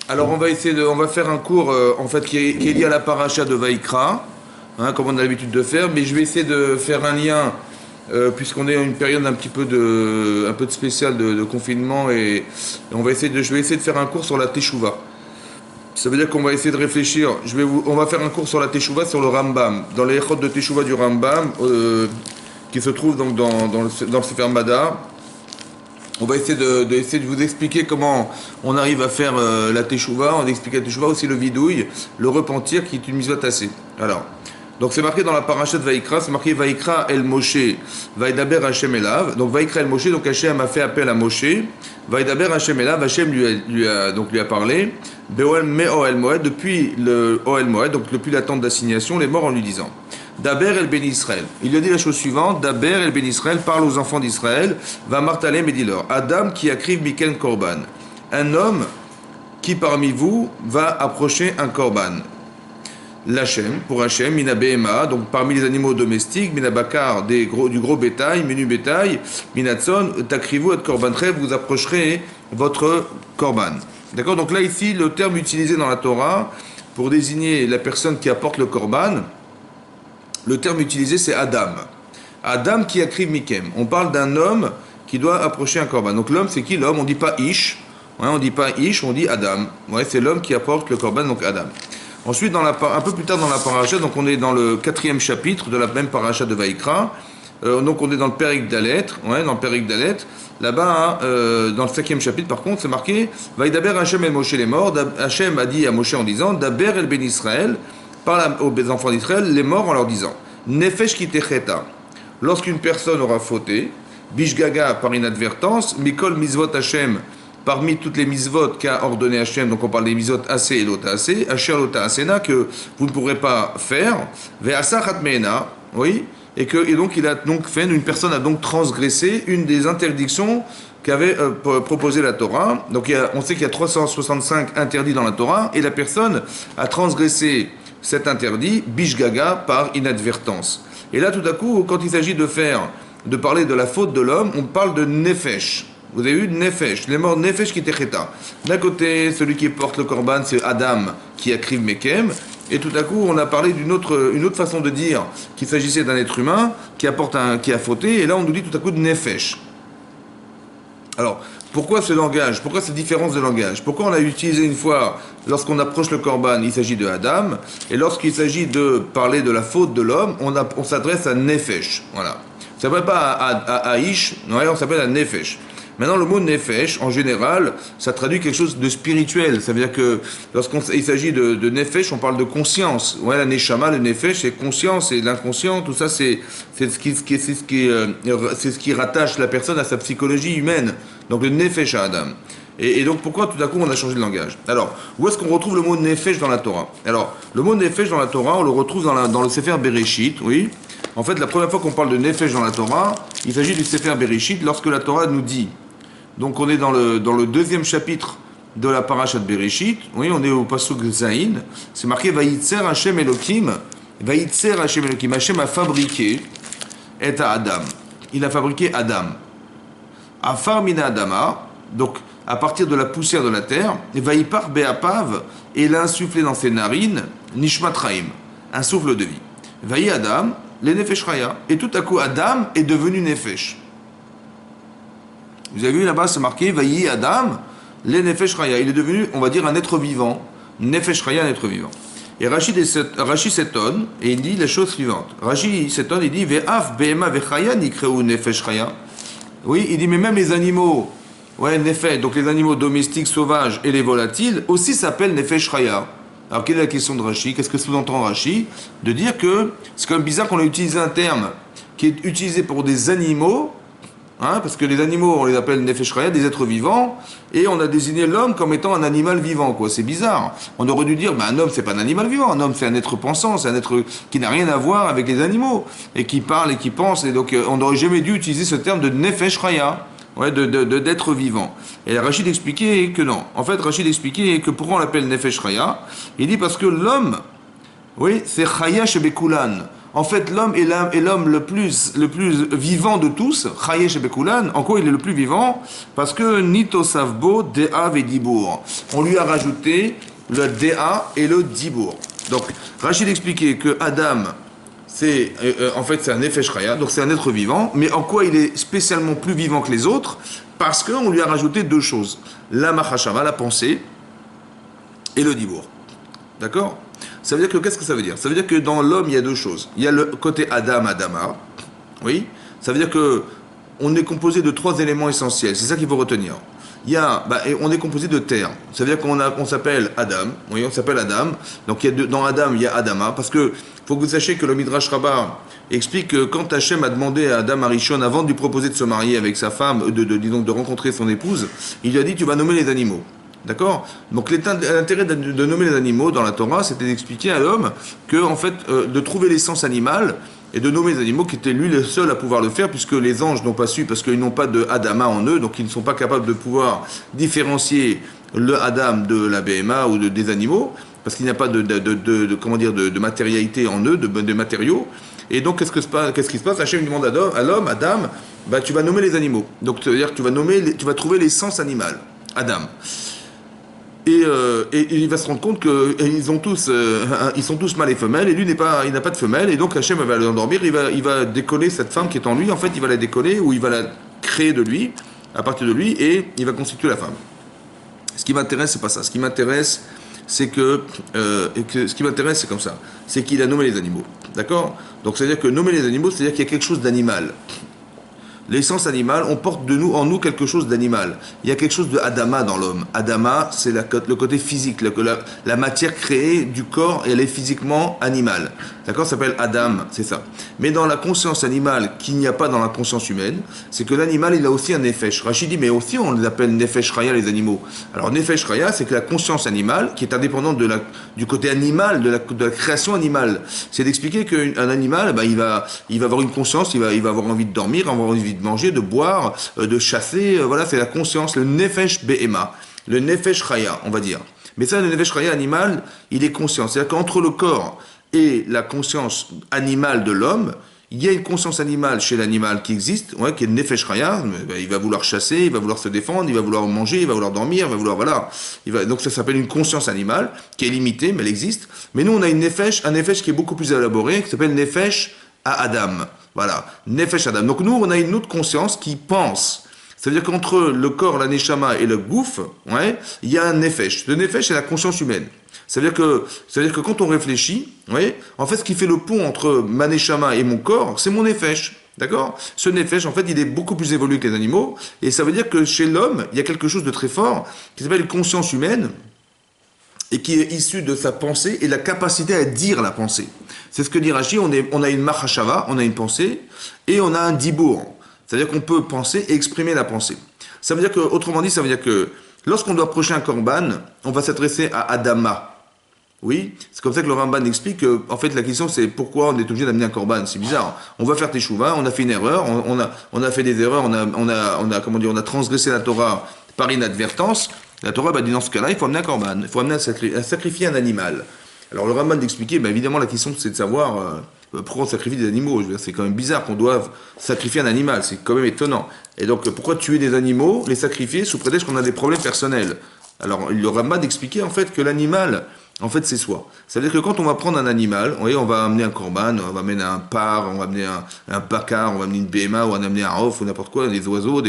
Alors on va faire un cours en fait qui est lié à la paracha de Vaïkra, hein, comme on a l'habitude de faire, mais je vais essayer de faire un lien puisqu'on est à une période un peu de spéciale de confinement et je vais essayer de faire un cours sur la Teshuvah. Ça veut dire qu'on va essayer de réfléchir. On va faire un cours sur la Teshuvah sur le Rambam, dans les Echot de Teshuvah du Rambam, qui se trouve donc dans le Sefer Madar. On va essayer de vous expliquer comment on arrive à faire la Teshuvah. On explique la Teshuvah aussi le vidouille, le repentir qui est une mitzvah tassée. Alors, donc c'est marqué dans la paracha de Vaïkra, c'est marqué Vaïkra el Moshe, Vaïdaber Hashem elav. Donc Vaïkra el Moshe, donc Hashem a fait appel à Moshe. Vaïdaber Hashem elav, Hashem lui a parlé. Be'oel me Oel Moed, depuis le Oel Moed, donc depuis la tente d'assignation, les morts en lui disant Daber el Ben Israël. Il lui a dit la chose suivante Daber el Ben Israël, parle aux enfants d'Israël, va martalem et dis-leur Adam qui akriv miken korban. Un homme qui parmi vous va approcher un korban. L'Hachem, pour Hachem, mina behema, donc parmi les animaux domestiques, mina bakar, du gros bétail, menu bétail, minatson, takrivu et korban trev, vous approcherez votre korban. D'accord. Donc là, ici, le terme utilisé dans la Torah pour désigner la personne qui apporte le korban, le terme utilisé, c'est Adam. Adam qui akriv mikem. On parle d'un homme qui doit approcher un korban. Donc l'homme, c'est qui l'homme? On dit pas Ish. Ouais, on dit pas Ish, on dit Adam. Ouais, c'est l'homme qui apporte le korban, donc Adam. Ensuite, un peu plus tard dans la paracha, donc on est dans le 4e chapitre de la même paracha de Vaïkra. Donc on est dans le Perek Dalet, dans le Perek Dalet. Là-bas, dans le 5e chapitre, par contre, c'est marqué Vaïdaber Hashem el Moshe les morts. Hashem a dit à Moshe en disant Daber el Ben Israël, parle aux enfants d'Israël, les morts en leur disant Nefesh ki techeta. Lorsqu'une personne aura fauté, Bishgaga par inadvertance, Mikol Mizvot Hashem, parmi toutes les misvot qu'a ordonné Hachem, donc on parle des misvot assez et lota assez, Asher lota asena, que vous ne pourrez pas faire, ve'asa chatmeena, oui, et donc il a donc fait, une personne a donc transgressé une des interdictions qu'avait proposé la Torah. Donc on sait qu'il y a 365 interdits dans la Torah, et la personne a transgressé cet interdit, bishgaga, par inadvertance. Et là, tout à coup, quand il s'agit de parler de la faute de l'homme, on parle de nefesh. Vous avez eu Nefesh, les morts Nefesh qui techeta. D'un côté, celui qui porte le korban, c'est Adam qui akriv mekem. Et tout à coup, on a parlé une autre façon de dire qu'il s'agissait d'un être humain qui a fauté. Et là, on nous dit tout à coup de Nefesh. Alors, pourquoi ce langage? Pourquoi cette différence de langage? Pourquoi on a utilisé une fois, lorsqu'on approche le korban, il s'agit de Adam, et lorsqu'il s'agit de parler de la faute de l'homme, on s'adresse à Nefesh. Voilà. Ça ne s'appelle pas à Ish, on s'appelle à Nefesh. Maintenant, le mot nefesh, en général, ça traduit quelque chose de spirituel. Ça veut dire que lorsqu'il s'agit de nefesh, on parle de conscience. Ouais, la neshama, le nefesh, c'est conscience, c'est l'inconscient. Tout ça, c'est ce qui rattache la personne à sa psychologie humaine. Donc le nefesh à Adam. Et donc pourquoi tout à coup on a changé de langage? Alors, où est-ce qu'on retrouve le mot nefesh dans la Torah? Alors, le mot nefesh dans la Torah, on le retrouve dans le Sefer Bereshit, oui. En fait, la première fois qu'on parle de nefesh dans la Torah, il s'agit du Sefer Bereshit, lorsque la Torah nous dit. Donc on est dans le 2e chapitre de la paracha de Bereshit. Oui, on est au pasuk Zayin. C'est marqué Vayitzer Hashem Elokim. Vayitzer Hashem Elokim. Hashem a fabriqué et à Adam. Il a fabriqué Adam. Afar mina Adama. Donc à partir de la poussière de la terre. Vayipar Beapav. Et il a insufflé dans ses narines Nishmat Chaim, un souffle de vie. Vayi Adam, les Nefesh Raya. Et tout à coup Adam est devenu Nefesh. Vous avez vu là-bas, c'est marqué Vayi Adam, les Nefesh Raya. Il est devenu, on va dire, un être vivant. Nefesh Raya, un être vivant. Et Rashi s'étonne et il dit la chose suivante. Rashi s'étonne, il dit Ve'af Behema Vechaya Nikreu Nefesh Raya. Oui, il dit, mais même les animaux, Nefesh, donc les animaux domestiques, sauvages et les volatiles, aussi s'appellent Nefesh Raya. Alors, quelle est la question de Rashi? Qu'est-ce que sous-entend Rashi? De dire que c'est quand même bizarre qu'on ait utilisé un terme qui est utilisé pour des animaux. Parce que les animaux, on les appelle Nefesh Raya, des êtres vivants, et on a désigné l'homme comme étant un animal vivant, quoi. C'est bizarre. On aurait dû dire, un homme, c'est pas un animal vivant, un homme, c'est un être pensant, c'est un être qui n'a rien à voir avec les animaux, et qui parle et qui pense, et donc on n'aurait jamais dû utiliser ce terme de Nefesh Raya, d'être vivant. Et Rachid expliquait que non. En fait, Rachid expliquait que pourquoi on l'appelle Nefesh Raya? Il dit parce que l'homme, c'est Chaya Shebekulan. En fait, l'homme est l'homme le plus vivant de tous. Chayesh Bekulan. En quoi il est le plus vivant? Parce que Nito Savbo, Dea Vedibour. On lui a rajouté le Dea et le Dibour. Donc, Rachid expliquait que Adam, c'est en fait c'est un Nefesh Chaya, donc c'est un être vivant. Mais en quoi il est spécialement plus vivant que les autres? Parce qu'on lui a rajouté deux choses. La Machashava, la pensée, et le Dibour. D'accord? Ça veut dire que, qu'est-ce que ça veut dire? Ça veut dire que dans l'homme, il y a deux choses. Il y a le côté Adam, Adama. Oui. Ça veut dire que on est composé de trois éléments essentiels. C'est ça qu'il faut retenir. Il y a, on est composé de terre. Ça veut dire qu'on s'appelle Adam. Oui, on s'appelle Adam. Donc dans Adam, il y a Adama. Parce que faut que vous sachiez que le Midrash Rabbah explique que quand Hachem a demandé à Adam Arishon, avant de lui proposer de se marier avec sa femme, de rencontrer son épouse, il lui a dit, tu vas nommer les animaux. D'accord? Donc l'intérêt de nommer les animaux dans la Torah, c'était d'expliquer à l'homme que, en fait, de trouver l'essence animale et de nommer les animaux qui étaient lui le seul à pouvoir le faire, puisque les anges n'ont pas su, parce qu'ils n'ont pas de Adama en eux, donc ils ne sont pas capables de pouvoir différencier le Adam de la BMA ou des animaux, parce qu'il n'y a pas de matérialité en eux, de matériaux. Et donc qu'est-ce qui se passe? Hachem demande à l'homme, Adam, tu vas nommer les animaux. Donc ça veut dire que tu vas trouver l'essence animale, Adam. Et il va se rendre compte qu'ils sont tous mâles et femelles, et lui il n'a pas de femelle, et donc Hachem va l'endormir, il va décoller cette femme qui est en lui, en fait il va la décoller, ou il va la créer de lui, à partir de lui, et il va constituer la femme. Ce qui m'intéresse, c'est pas ça. Ce qui m'intéresse, c'est c'est comme ça. C'est qu'il a nommé les animaux. D'accord? Donc c'est-à-dire que nommer les animaux, c'est-à-dire qu'il y a quelque chose d'animal. L'essence animale, on porte en nous quelque chose d'animal. Il y a quelque chose de Adama dans l'homme. Adama, c'est le côté physique, la matière créée du corps, et elle est physiquement animale. D'accord? Ça s'appelle Adam, c'est ça. Mais dans la conscience animale, qu'il n'y a pas dans la conscience humaine, c'est que l'animal, il a aussi un nefesh. Rachid dit, mais aussi on les appelle nefesh raya, les animaux. Alors nefesh raya, c'est que la conscience animale, qui est indépendante du côté animal, de la création animale. C'est d'expliquer qu'un animal, il va avoir une conscience, il va avoir envie de dormir, avoir envie de manger, de boire, de chasser, voilà, c'est la conscience, le nefesh be'ema, le nefesh chaya, on va dire. Mais ça, le nefesh chaya animal, il est conscient. C'est-à-dire qu'entre le corps et la conscience animale de l'homme, il y a une conscience animale chez l'animal qui existe, ouais, qui est le nefesh chaya. Il va vouloir chasser, il va vouloir se défendre, il va vouloir manger, il va vouloir dormir, il va vouloir, voilà. Donc ça s'appelle une conscience animale, qui est limitée, mais elle existe. Mais nous, on a un nefesh qui est beaucoup plus élaboré, qui s'appelle nefesh à Adam. Voilà, Nefesh Adam. Donc nous, on a une autre conscience qui pense. C'est-à-dire qu'entre le corps, la neshama et le gouf, ouais, il y a un Nefesh. Le Nefesh, c'est la conscience humaine. Ça veut dire que quand on réfléchit, ouais, en fait, ce qui fait le pont entre ma neshama et mon corps, c'est mon Nefesh. D'accord? Ce Nefesh, en fait, il est beaucoup plus évolué que les animaux. Et ça veut dire que chez l'homme, il y a quelque chose de très fort qui s'appelle une conscience humaine, et qui est issu de sa pensée et la capacité à dire la pensée. C'est ce que dit Rashi, on a une machashava, on a une pensée, et on a un dibour. C'est-à-dire qu'on peut penser et exprimer la pensée. Ça veut dire que, autrement dit, ça veut dire que lorsqu'on doit approcher un korban, on va s'adresser à Adama. Oui, c'est comme ça que le Ramban explique que, en fait, la question c'est pourquoi on est obligé d'amener un korban. C'est bizarre. On va faire teshuva, on a fait une erreur, on a fait des erreurs, on a transgressé la Torah par inadvertance. La Torah dit dans ce cas-là, il faut amener un korban, il faut amener à sacrifier un animal. Alors le Ramban d'expliquer, évidemment la question c'est de savoir pourquoi on sacrifie des animaux. Je veux dire, c'est quand même bizarre qu'on doive sacrifier un animal, c'est quand même étonnant. Et donc pourquoi tuer des animaux, les sacrifier sous prétexte qu'on a des problèmes personnels? Alors le Ramban d'expliquer en fait que l'animal, en fait c'est soi. Ça veut dire que quand on va prendre un animal, on va amener un korban, on va amener un par, on va amener un bakar, on va amener une BMA, on va amener un off ou n'importe quoi, des oiseaux,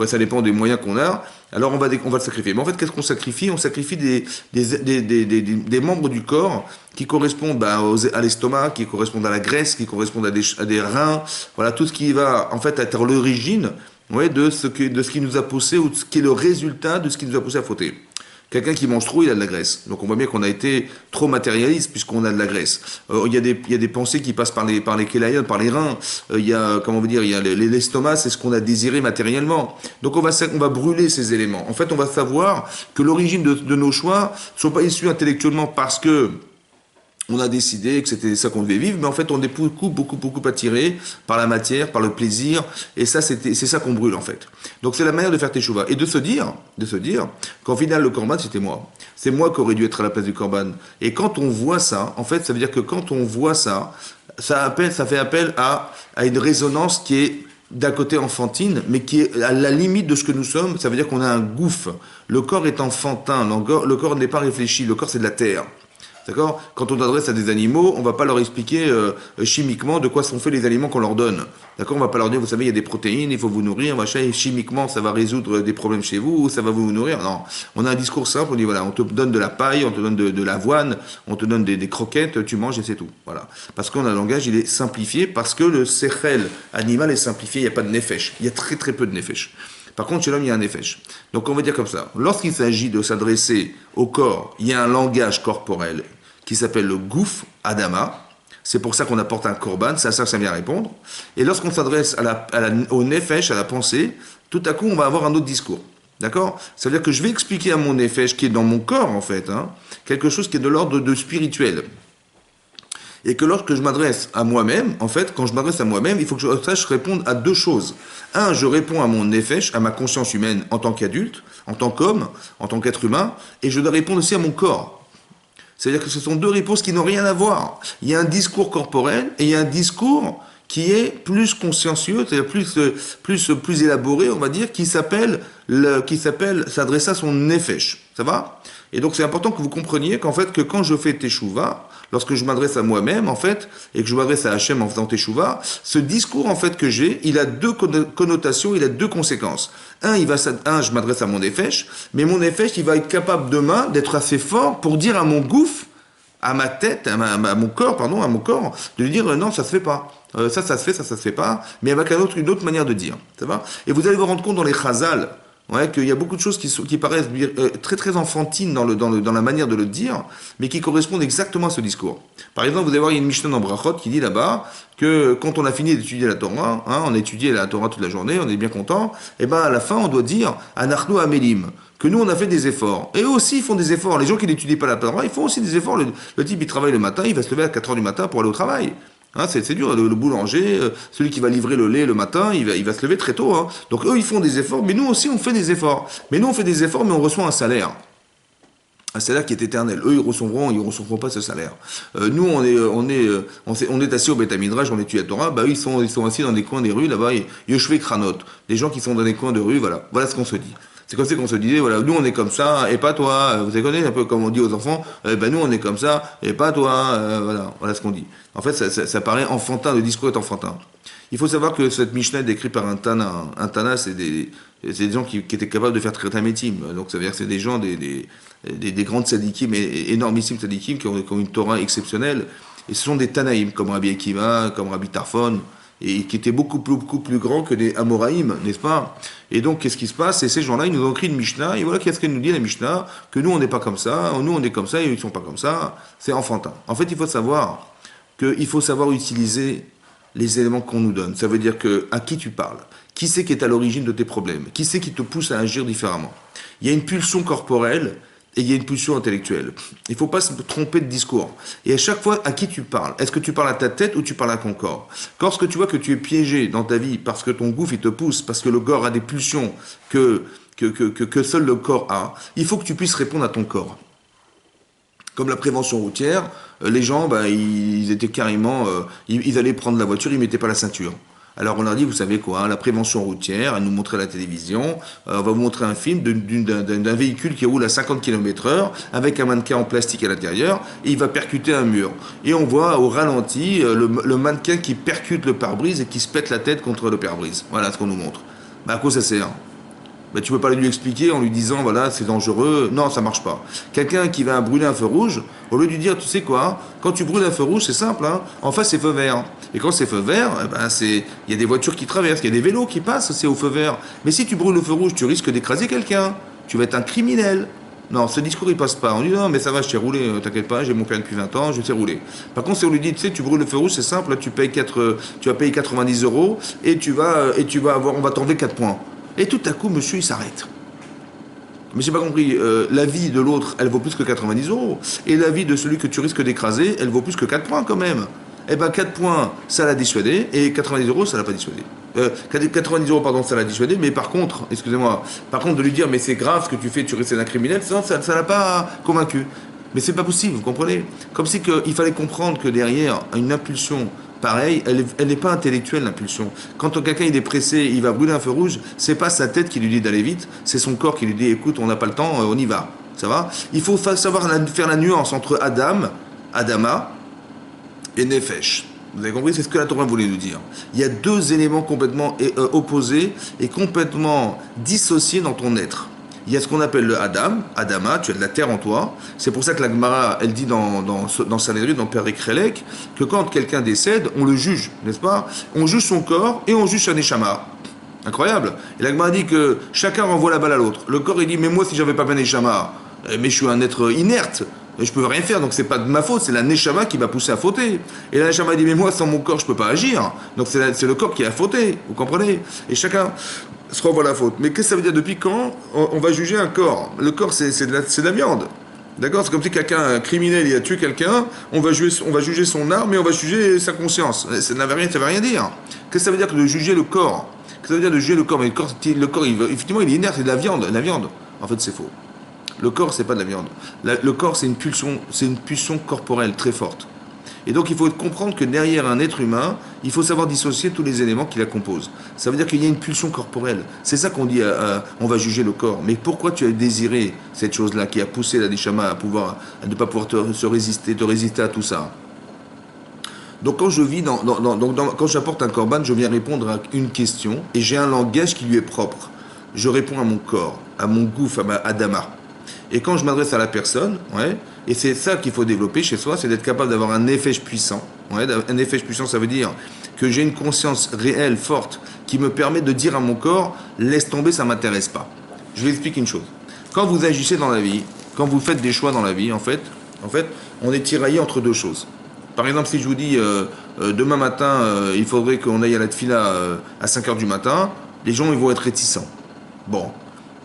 ça dépend des moyens qu'on a. Alors on va le sacrifier. Mais en fait, qu'est-ce qu'on sacrifie? On sacrifie des membres du corps qui correspondent à l'estomac, qui correspondent à la graisse, qui correspondent à des reins. Voilà, tout ce qui va en fait être l'origine de ce qui nous a poussé, ou de ce qui est le résultat de ce qui nous a poussé à fauter. Quelqu'un qui mange trop, il a de la graisse. Donc on voit bien qu'on a été trop matérialiste puisqu'on a de la graisse. Il y a des pensées qui passent par les kélaïons, par les reins. Il y a l'estomac, c'est ce qu'on a désiré matériellement. Donc on va brûler ces éléments. En fait, on va savoir que l'origine de nos choix ne sont pas issus intellectuellement parce que on a décidé que c'était ça qu'on devait vivre, mais en fait on est beaucoup attiré par la matière, par le plaisir, et ça c'est ça qu'on brûle en fait. Donc c'est la manière de faire teshuva et de se dire qu'en final le korban c'était moi. C'est moi qui aurais dû être à la place du korban. Et quand on voit ça, en fait ça veut dire que quand on voit ça, ça fait appel à une résonance qui est d'un côté enfantine, mais qui est à la limite de ce que nous sommes. Ça veut dire qu'on a un gouffre. Le corps est enfantin, le corps n'est pas réfléchi, le corps c'est de la terre. D'accord? Quand on s'adresse à des animaux, on ne va pas leur expliquer chimiquement de quoi sont faits les aliments qu'on leur donne. D'accord? On ne va pas leur dire, vous savez, il y a des protéines, il faut vous nourrir, machin, et chimiquement, ça va résoudre des problèmes chez vous, ou ça va vous nourrir. Non. On a un discours simple, on dit, voilà, on te donne de la paille, on te donne de l'avoine, on te donne des croquettes, tu manges et c'est tout. Voilà. Parce qu'on a un langage, il est simplifié, parce que le sechel animal est simplifié, il n'y a pas de nefesh. Il y a très très peu de nefesh. Par contre, chez l'homme, il y a un nefesh. Donc on va dire comme ça. Lorsqu'il s'agit de s'adresser au corps, il y a un langage corporel qui s'appelle le gouf adama. C'est pour ça qu'on apporte un korban, c'est à ça que ça vient répondre. Et lorsqu'on s'adresse au nefesh, à la pensée, tout à coup, on va avoir un autre discours. D'accord? Ça veut dire que je vais expliquer à mon nefesh, qui est dans mon corps, en fait, quelque chose qui est de l'ordre de spirituel. Et que lorsque je m'adresse à moi-même, en fait, quand je m'adresse à moi-même, il faut que je sache répondre à deux choses. Un, je réponds à mon nefesh, à ma conscience humaine en tant qu'adulte, en tant qu'homme, en tant qu'être humain, et je dois répondre aussi à mon corps. C'est-à-dire que ce sont deux réponses qui n'ont rien à voir. Il y a un discours corporel et il y a un discours qui est plus consciencieux, c'est-à-dire plus élaboré, on va dire, qui s'appelle s'adresser à son nefesh. Ça va? Et donc c'est important que vous compreniez qu'en fait, que quand je fais teshuva, lorsque je m'adresse à moi-même, en fait, et que je m'adresse à Hachem en faisant teshuva, ce discours, en fait, que j'ai, il a deux connotations, il a deux conséquences. Je m'adresse à mon nefesh, mais mon nefesh, il va être capable demain d'être assez fort pour dire à mon gouffre, à ma tête, à mon corps, de lui dire non, ça se fait pas. Ça se fait, ça se fait pas, mais avec une autre manière de dire. Ça va? Et vous allez vous rendre compte dans les chazal, qu'il y a beaucoup de choses qui paraissent très très enfantines dans la manière de le dire, mais qui correspondent exactement à ce discours. Par exemple, vous allez voir, il y a une Mishnah dans Brachot qui dit là-bas que quand on a fini d'étudier la Torah, on a étudié la Torah toute la journée, on est bien content, et ben à la fin on doit dire Anachnu Amelim, que nous on a fait des efforts. Et eux aussi ils font des efforts. Les gens qui n'étudient pas la Torah, ils font aussi des efforts. Le type il travaille le matin, il va se lever à 4 heures du matin pour aller au travail. C'est dur, le boulanger, celui qui va livrer le lait le matin, il va se lever très tôt. Donc eux, ils font des efforts, mais nous aussi, on fait des efforts. Mais nous, on fait des efforts, mais on reçoit un salaire. Un salaire qui est éternel. Eux, ils recevront pas ce salaire. Nous, on est assis au Beth Midrash, on étudie la Torah, eux, ils sont assis dans des coins des rues, là-bas, Yoshvé Kranot. Des gens qui sont dans des coins de rue, voilà. Voilà ce qu'on se dit. C'est comme ça qu'on se disait, voilà, nous on est comme ça, et pas toi. Vous savez, un peu comme on dit aux enfants, nous on est comme ça, et pas toi. Voilà ce qu'on dit. En fait, ça paraît enfantin, le discours est enfantin. Il faut savoir que cette Mishnah est décrite par un Tana. Un Tana, c'est des gens qui étaient capables de faire Tretametim. Donc ça veut dire que c'est des gens, des grandes tzadikim, énormissimes tzadikim, qui ont une Torah exceptionnelle. Et ce sont des Tanaïm, comme Rabbi Akiva, comme Rabbi Tarfon, et qui étaient beaucoup plus grands que des Amoraïm, n'est-ce pas? Et donc, qu'est-ce qui se passe? Et ces gens-là, ils nous ont écrit une Mishnah, et voilà qu'est-ce qu'elle nous dit, la Mishnah, que nous, on n'est pas comme ça, nous, on est comme ça, et eux, ils ne sont pas comme ça. C'est enfantin. En fait, il faut savoir utiliser les éléments qu'on nous donne. Ça veut dire à qui tu parles? Qui c'est qui est à l'origine de tes problèmes? Qui c'est qui te pousse à agir différemment? Il y a une pulsion corporelle, et il y a une pulsion intellectuelle. Il ne faut pas se tromper de discours. Et à chaque fois, à qui tu parles? Est-ce que tu parles à ta tête ou tu parles à ton corps? Lorsque tu vois que tu es piégé dans ta vie parce que ton gouffre il te pousse, parce que le corps a des pulsions que seul le corps a, il faut que tu puisses répondre à ton corps. Comme la prévention routière, les gens, ils étaient carrément... ils allaient prendre la voiture, ils ne mettaient pas la ceinture. Alors on leur dit, vous savez quoi, la prévention routière, elle nous montrait à la télévision, on va vous montrer un film d'un véhicule qui roule à 50 km/h avec un mannequin en plastique à l'intérieur et il va percuter un mur. Et on voit au ralenti le mannequin qui percute le pare-brise et qui se pète la tête contre le pare-brise. Voilà ce qu'on nous montre. À quoi ça sert? Tu ne peux pas lui expliquer en lui disant, voilà, c'est dangereux. Non, ça marche pas. Quelqu'un qui va brûler un feu rouge, au lieu de lui dire, tu sais quoi, quand tu brûles un feu rouge, c'est simple, en face, c'est feu vert. Et quand c'est feu vert, il y a des voitures qui traversent, il y a des vélos qui passent, c'est au feu vert. Mais si tu brûles le feu rouge, tu risques d'écraser quelqu'un. Tu vas être un criminel. Non, ce discours, il passe pas. On dit, non, mais ça va, je t'ai roulé, t'inquiète pas, j'ai mon permis depuis 20 ans, je sais rouler. Par contre, si on lui dit, tu sais, tu brûles le feu rouge, c'est simple, là, tu vas payer 90 € et on va t'enlever 4 points. Et tout à coup, monsieur, il s'arrête. Mais j'ai pas compris, la vie de l'autre, elle vaut plus que 90 €. Et la vie de celui que tu risques d'écraser, elle vaut plus que 4 points quand même. 4 points, ça l'a dissuadé, et 90 €, ça l'a pas dissuadé. 90 €, pardon, ça l'a dissuadé, mais par contre, de lui dire, mais c'est grave ce que tu fais, tu risques d'être un criminel, ça l'a pas convaincu. Mais c'est pas possible, vous comprenez? Comme si il fallait comprendre que derrière une impulsion pareil, elle n'est pas intellectuelle, l'impulsion. Quand quelqu'un il est pressé, il va brûler un feu rouge, c'est pas sa tête qui lui dit d'aller vite, c'est son corps qui lui dit écoute, on n'a pas le temps, on y va. Ça va? Il faut savoir faire la nuance entre Adama et Nefesh. Vous avez compris? C'est ce que la Torah voulait nous dire. Il y a deux éléments complètement opposés et complètement dissociés dans ton être. Il y a ce qu'on appelle le Adama, tu as de la terre en toi. C'est pour ça que la Gemara, elle dit dans Sanhedrin, dans Père Krelek, que quand quelqu'un décède, on le juge, n'est-ce pas? On juge son corps et on juge sa neshama. Incroyable. Et la Gemara dit que chacun renvoie la balle à l'autre. Le corps, il dit, mais moi, si j'avais pas ma neshama, mais je suis un être inerte, je peux rien faire, donc c'est pas de ma faute, c'est la neshama qui m'a poussé à fauter. Et la neshama dit, mais moi, sans mon corps, je peux pas agir. Donc c'est le corps qui a fauté, vous comprenez? Et chacun se renvoie la faute. Mais qu'est-ce que ça veut dire? Depuis quand on va juger un corps? Le corps, c'est de la viande. D'accord? C'est comme si un criminel, il a tué quelqu'un, on va juger son arme et on va juger sa conscience. Ça veut rien dire. Qu'est-ce que ça veut dire que de juger le corps? Qu'est-ce que ça veut dire de juger le corps? Mais le corps effectivement, il est inerte, c'est de la viande. La viande, en fait, c'est faux. Le corps, c'est pas de la viande. Le corps, c'est une pulsion corporelle très forte. Et donc, il faut comprendre que derrière un être humain, il faut savoir dissocier tous les éléments qui la composent. Ça veut dire qu'il y a une pulsion corporelle. C'est ça qu'on dit, on va juger le corps. Mais pourquoi tu as désiré cette chose-là qui a poussé la neshama à ne pas pouvoir te résister à tout ça? Donc, quand je vis quand j'apporte un korban, je viens répondre à une question et j'ai un langage qui lui est propre. Je réponds à mon corps, à mon gouffre, à ma adama. Et quand je m'adresse à la personne, et c'est ça qu'il faut développer chez soi, c'est d'être capable d'avoir un nefesh puissant. Un nefesh puissant, ça veut dire que j'ai une conscience réelle, forte, qui me permet de dire à mon corps, laisse tomber, ça ne m'intéresse pas. Je vais expliquer une chose. Quand vous agissez dans la vie, quand vous faites des choix dans la vie, en fait, on est tiraillé entre deux choses. Par exemple, si je vous dis, demain matin, il faudrait qu'on aille à la tfila à 5h du matin, les gens ils vont être réticents. Bon.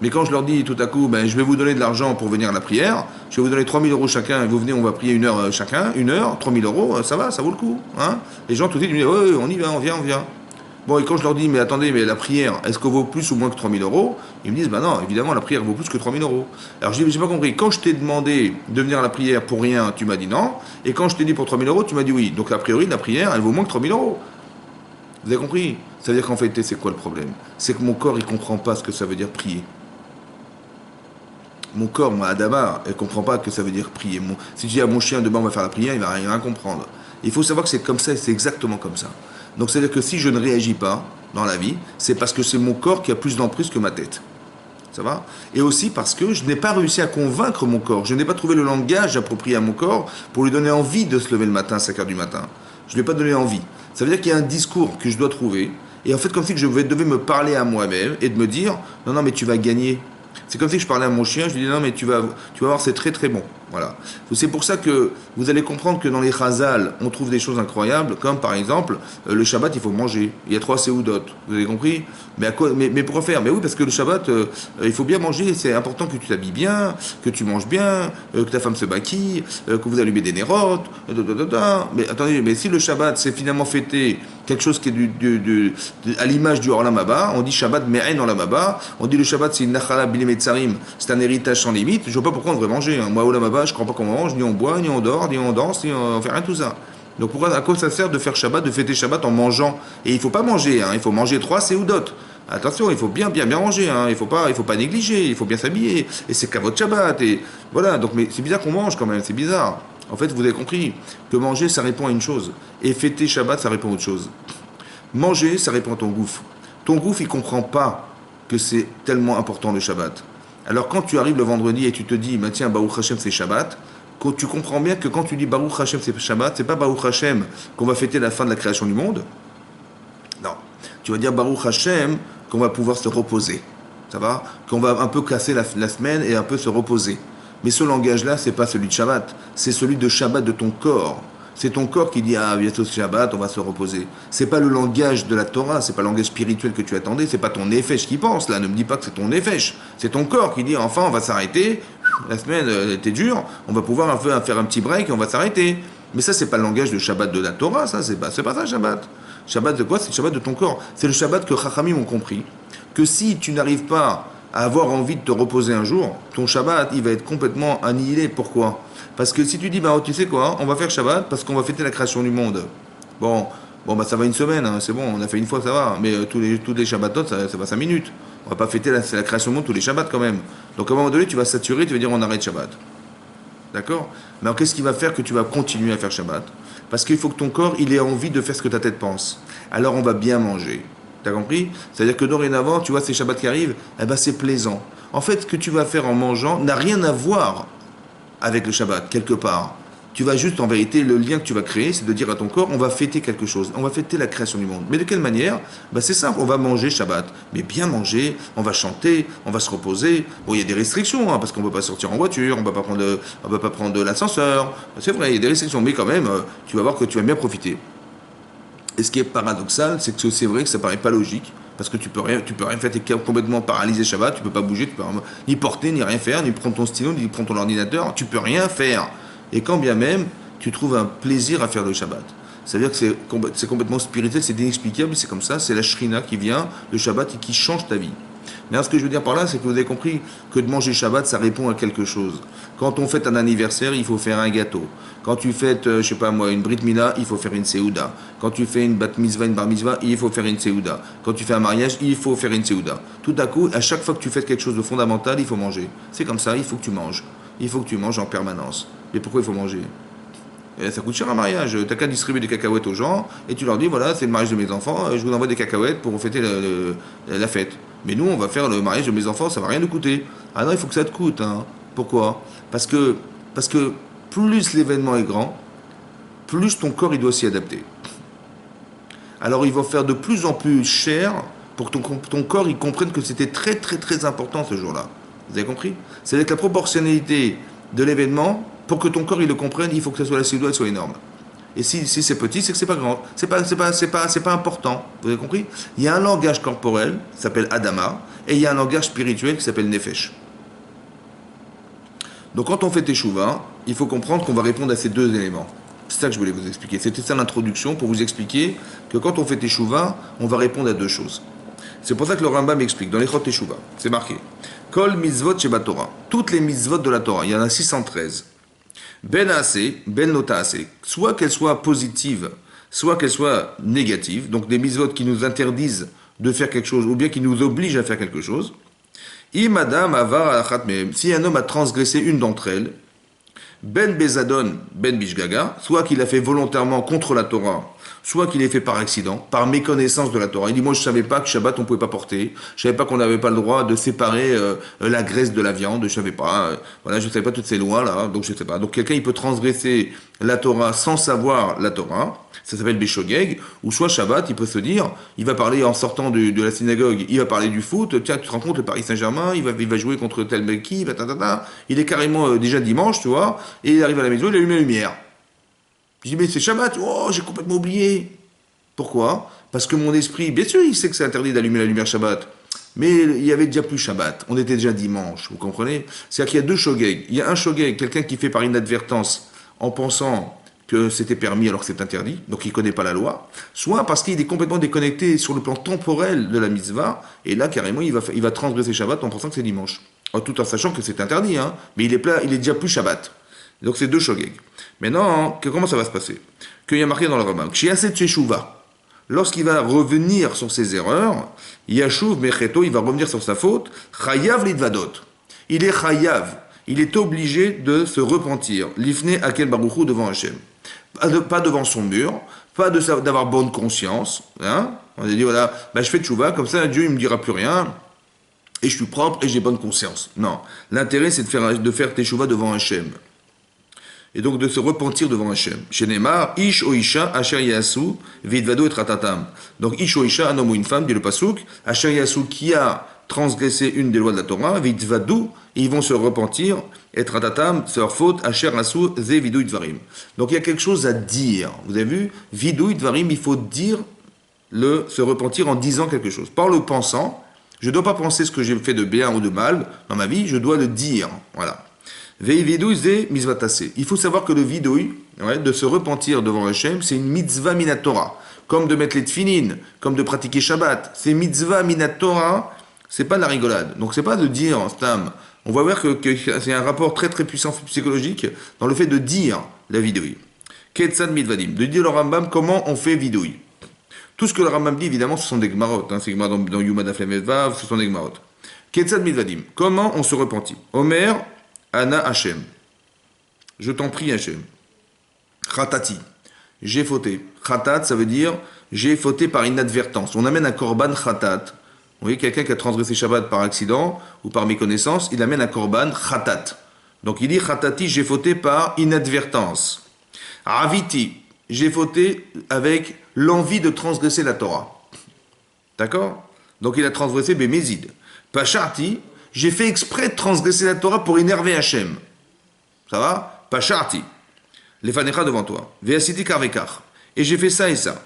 Mais quand je leur dis tout à coup, je vais vous donner de l'argent pour venir à la prière, je vais vous donner 3 000 euros chacun, et vous venez, on va prier 1 heure chacun, 1 heure, 3 000 euros, ça va, ça vaut le coup. Hein? Les gens tout de suite me disent, oui, on y va, on vient. Bon, et quand je leur dis, mais attendez, mais la prière, est-ce qu'elle vaut plus ou moins que 3 000 euros? Ils me disent, non, évidemment, la prière vaut plus que 3 000 euros. Alors je dis, mais j'ai pas compris, quand je t'ai demandé de venir à la prière pour rien, tu m'as dit non, et quand je t'ai dit pour 3 000 euros, tu m'as dit oui. Donc a priori, la prière, elle vaut moins que 3 000 euros. Vous avez compris? Ça veut dire qu'en fait, c'est quoi le problème? C'est que mon corps, il comprend pas ce que ça veut dire prier. Mon corps, moi, Adama, elle ne comprend pas que ça veut dire prier. Si je dis à mon chien, demain on va faire la prière, il ne va rien comprendre. Il faut savoir que c'est comme ça, c'est exactement comme ça. Donc c'est-à-dire que si je ne réagis pas dans la vie, c'est parce que c'est mon corps qui a plus d'emprise que ma tête. Ça va? Et aussi parce que je n'ai pas réussi à convaincre mon corps. Je n'ai pas trouvé le langage approprié à mon corps pour lui donner envie de se lever le matin à 5h du matin. Je ne lui ai pas donné envie. Ça veut dire qu'il y a un discours que je dois trouver. Et en fait, comme si je devais me parler à moi-même et de me dire, non, mais tu vas gagner. C'est comme si je parlais à mon chien, je lui dis non mais tu vas voir, c'est très très bon. Voilà. C'est pour ça que vous allez comprendre que dans les Chazal, on trouve des choses incroyables, comme par exemple, le Shabbat il faut manger. Il y a 3 séoudot, vous avez compris? Mais pourquoi faire? Mais oui, parce que le Shabbat, il faut bien manger, c'est important que tu t'habilles bien, que tu manges bien, que ta femme se maquille, que vous allumez des nérotes, mais attendez, mais si le Shabbat c'est finalement fêté quelque chose qui est à l'image du Olam Haba, on dit Shabbat Me'en Olam Haba, on dit le Shabbat c'est une Nachala Bilim Etzarim, c'est un héritage sans limite, je vois pas pourquoi on devrait manger. Moi, Olam Haba, je crois pas qu'on mange, ni on boit, ni on dort, ni on danse, ni on fait rien de tout ça. Donc à quoi ça sert de faire Shabbat, de fêter Shabbat en mangeant? Et il faut pas manger, il faut manger 3 séoudot. Attention, il faut bien manger, il faut pas négliger, il faut bien s'habiller, et c'est qu'à votre Shabbat, et voilà, donc mais c'est bizarre qu'on mange quand même, c'est bizarre. En fait, vous avez compris que manger, ça répond à une chose, et fêter Shabbat, ça répond à autre chose. Manger, ça répond à ton gouffre. Ton gouffre, il comprend pas que c'est tellement important le Shabbat. Alors quand tu arrives le vendredi et tu te dis, tiens, Baruch Hashem, c'est Shabbat, tu comprends bien que quand tu dis Baruch Hashem, c'est Shabbat, c'est pas Baruch Hashem qu'on va fêter la fin de la création du monde. Non. Tu vas dire Baruch Hashem qu'on va pouvoir se reposer. Ça va? Qu'on va un peu casser la semaine et un peu se reposer. Mais ce langage-là, c'est pas celui de Shabbat. C'est celui de Shabbat de ton corps. C'est ton corps qui dit, bientôt c'est Shabbat, on va se reposer. C'est pas le langage de la Torah, c'est pas le langage spirituel que tu attendais, c'est pas ton nefesh qui pense, là, ne me dis pas que c'est ton nefesh. C'est ton corps qui dit, enfin, on va s'arrêter, la semaine était dure, on va pouvoir faire un petit break et on va s'arrêter. Mais ça, c'est pas le langage de Shabbat de la Torah, ça, c'est pas ça, Shabbat. Shabbat de quoi? C'est le Shabbat de ton corps. C'est le Shabbat que Chachamim ont compris, que si tu n'arrives pas à avoir envie de te reposer un jour, ton Shabbat, il va être complètement annihilé. Pourquoi? Parce que si tu dis, tu sais quoi, on va faire Shabbat parce qu'on va fêter la création du monde. Bon, Bon, bah ça va une semaine, hein, c'est bon, on a fait une fois, ça va. Mais tous les Shabbatot, ça va 5 minutes. On va pas fêter la création du monde tous les Shabbats quand même. Donc à un moment donné, tu vas saturer, tu vas dire on arrête Shabbat. D'accord? Mais alors qu'est-ce qui va faire que tu vas continuer à faire Shabbat? Parce qu'il faut que ton corps, il ait envie de faire ce que ta tête pense. Alors on va bien manger. T'as compris? C'est-à-dire que dorénavant, tu vois, ces Shabbats qui arrivent, eh ben c'est plaisant. En fait, ce que tu vas faire en mangeant n'a rien à voir avec le Shabbat, quelque part. Tu vas juste, en vérité, le lien que tu vas créer, c'est de dire à ton corps, on va fêter quelque chose, on va fêter la création du monde. Mais de quelle manière? Ben c'est simple, on va manger Shabbat, mais bien manger, on va chanter, on va se reposer. Bon, il y a des restrictions, hein, parce qu'on ne peut pas sortir en voiture, on ne peut pas prendre l'ascenseur. C'est vrai, il y a des restrictions, mais quand même, tu vas voir que tu vas bien profiter. Et ce qui est paradoxal, c'est que c'est vrai que ça paraît pas logique, parce que tu peux rien faire, tu es complètement paralysé Shabbat, tu peux pas bouger, tu peux ni porter, ni rien faire, ni prendre ton stylo, ni prendre ton ordinateur, tu peux rien faire. Et quand bien même, tu trouves un plaisir à faire le Shabbat. C'est-à-dire que c'est complètement spirituel, c'est inexplicable, c'est comme ça, c'est la Shrina qui vient, le Shabbat, et qui change ta vie. Mais alors, ce que je veux dire par là, c'est que vous avez compris que de manger Shabbat, ça répond à quelque chose. Quand on fête un anniversaire, il faut faire un gâteau. Quand tu fêtes, je sais pas moi, une Brit Mila, il faut faire une Seouda. Quand tu fais une Bat Mitzvah, une Bar Mitzvah, il faut faire une Seouda. Quand tu fais un mariage, il faut faire une Seouda. Tout à coup, à chaque fois que tu fais quelque chose de fondamental, il faut manger. C'est comme ça, il faut que tu manges. Il faut que tu manges en permanence. Mais pourquoi il faut manger? Ça coûte cher un mariage. T'as qu'à distribuer des cacahuètes aux gens et tu leur dis voilà, c'est le mariage de mes enfants, je vous envoie des cacahuètes pour fêter la fête. Mais nous, on va faire le mariage de mes enfants, ça va rien nous coûter. Ah non, il faut que ça te coûte. Hein. Pourquoi? Parce que plus l'événement est grand, plus ton corps il doit s'y adapter. Alors il va faire de plus en plus cher pour que ton corps il comprenne que c'était très très très important ce jour-là. Vous avez compris? C'est-à-dire que la proportionnalité de l'événement, pour que ton corps il le comprenne, il faut que ça soit la sédoua soit énorme. Et si c'est petit, c'est que c'est pas grand. C'est pas important. Vous avez compris? Il y a un langage corporel qui s'appelle Adama, et il y a un langage spirituel qui s'appelle Nefesh. Donc quand on fait Teshuvah, il faut comprendre qu'on va répondre à ces deux éléments. C'est ça que je voulais vous expliquer. C'était ça l'introduction pour vous expliquer que quand on fait Teshuvah, on va répondre à deux choses. C'est pour ça que le Rambam explique dans les Chot Teshuvah, c'est marqué Kol mitzvot sheba Torah. Toutes les mitzvot de la Torah, il y en a 613. Ben Aseh, Ben Nota Aseh. Soit qu'elles soient positives, soit qu'elles soient négatives. Donc des mitzvot qui nous interdisent de faire quelque chose, ou bien qui nous obligent à faire quelque chose. Imadam avar alachat mehem. Si un homme a transgressé une d'entre elles, Ben Bezadon, Ben Bishgaga, soit qu'il a fait volontairement contre la Torah, soit qu'il l'ait fait par accident, par méconnaissance de la Torah. Il dit, moi je ne savais pas que Shabbat on ne pouvait pas porter, je ne savais pas qu'on n'avait pas le droit de séparer la graisse de la viande, je ne savais pas, voilà, je ne savais pas toutes ces lois-là, donc je ne sais pas. Donc quelqu'un il peut transgresser la Torah sans savoir la Torah, ça s'appelle Béchogeg, ou soit Shabbat, il peut se dire, il va parler en sortant de la synagogue, il va parler du foot, tiens, tu te rends compte, le Paris Saint-Germain, il va jouer contre tel équipe, il est carrément déjà dimanche, tu vois, et il arrive à la maison, il allume la lumière. Je dis, mais c'est Shabbat, oh, j'ai complètement oublié. Pourquoi? Parce que mon esprit, bien sûr, il sait que c'est interdit d'allumer la lumière Shabbat, mais il y avait déjà plus Shabbat, on était déjà dimanche, vous comprenez? C'est-à-dire qu'il y a deux shogeg. Il y a un shogeg, quelqu'un qui fait par inadvertance en pensant que c'était permis alors que c'est interdit, donc il ne connaît pas la loi, soit parce qu'il est complètement déconnecté sur le plan temporel de la mitzvah, et là, carrément, il va transgresser Shabbat en pensant que c'est dimanche. Tout en sachant que c'est interdit, hein, mais il est déjà plus Shabbat. Donc c'est deux shogeg. Maintenant, comment ça va se passer? Qu'il y a marqué dans le Rambam, Kshiaset Teshuvah, lorsqu'il va revenir sur ses erreurs, Yashuv Mecheto, il va revenir sur sa faute, Chayav Lidvadot. Il est Chayav, il est obligé de se repentir, Lifne Akel Baruchou devant Hachem. Pas devant son mur, pas d'avoir bonne conscience. Hein? On a dit, voilà, je fais tchouva, comme ça Dieu ne me dira plus rien, et je suis propre et j'ai bonne conscience. Non, l'intérêt c'est de faire tchouva devant Hachem. Et donc de se repentir devant Hachem. Chez Neymar, Ish o Isha, Asher Yasu, Vidvado et Tratatam. Donc Ish o Isha, un homme ou une femme, dit le Pasuk, Asher Yasu qui a transgressé une des lois de la Torah, Vidvadou, et ils vont se repentir, et Tratatam, c'est leur faute, Asher Asu, Ze Vidou Dvarim. Donc il y a quelque chose à dire. Vous avez vu, Vidou Dvarim, il faut dire, se repentir en disant quelque chose. Par le pensant, je ne dois pas penser ce que j'ai fait de bien ou de mal dans ma vie, je dois le dire. Voilà. Il faut savoir que le vidouille, de se repentir devant Hachem, c'est une mitzvah minatora. Comme de mettre les tfilines, comme de pratiquer Shabbat. C'est mitzvah minatora, c'est pas de la rigolade. Donc c'est pas de dire, stam. On va voir que c'est un rapport très très puissant psychologique dans le fait de dire la vidouille. Ketsad mitvadim, de dire le Rambam comment on fait vidouille. Tout ce que le Rambam dit, évidemment, ce sont des Gmarot. Hein, c'est Gmarot dans Yuma Daflem Vav, ce sont des Gmarot. Ketzad Milvadim. Comment on se repentit? Omer, Ana Hachem. Je t'en prie, Hachem. Khatati. J'ai fauté. Khatat, ça veut dire j'ai fauté par inadvertance. On amène un korban khatat. Vous voyez, quelqu'un qui a transgressé Shabbat par accident ou par méconnaissance, il amène un korban khatat. Donc il dit khatati, j'ai fauté par inadvertance. Raviti, j'ai fauté avec l'envie de transgresser la Torah. D'accord? Donc il a transgressé Bémézid. Pacharti, j'ai fait exprès de transgresser la Torah pour énerver Hachem. Ça va? Pacharti. Les fanecha devant toi. Veasiti karvekar. Et j'ai fait ça et ça.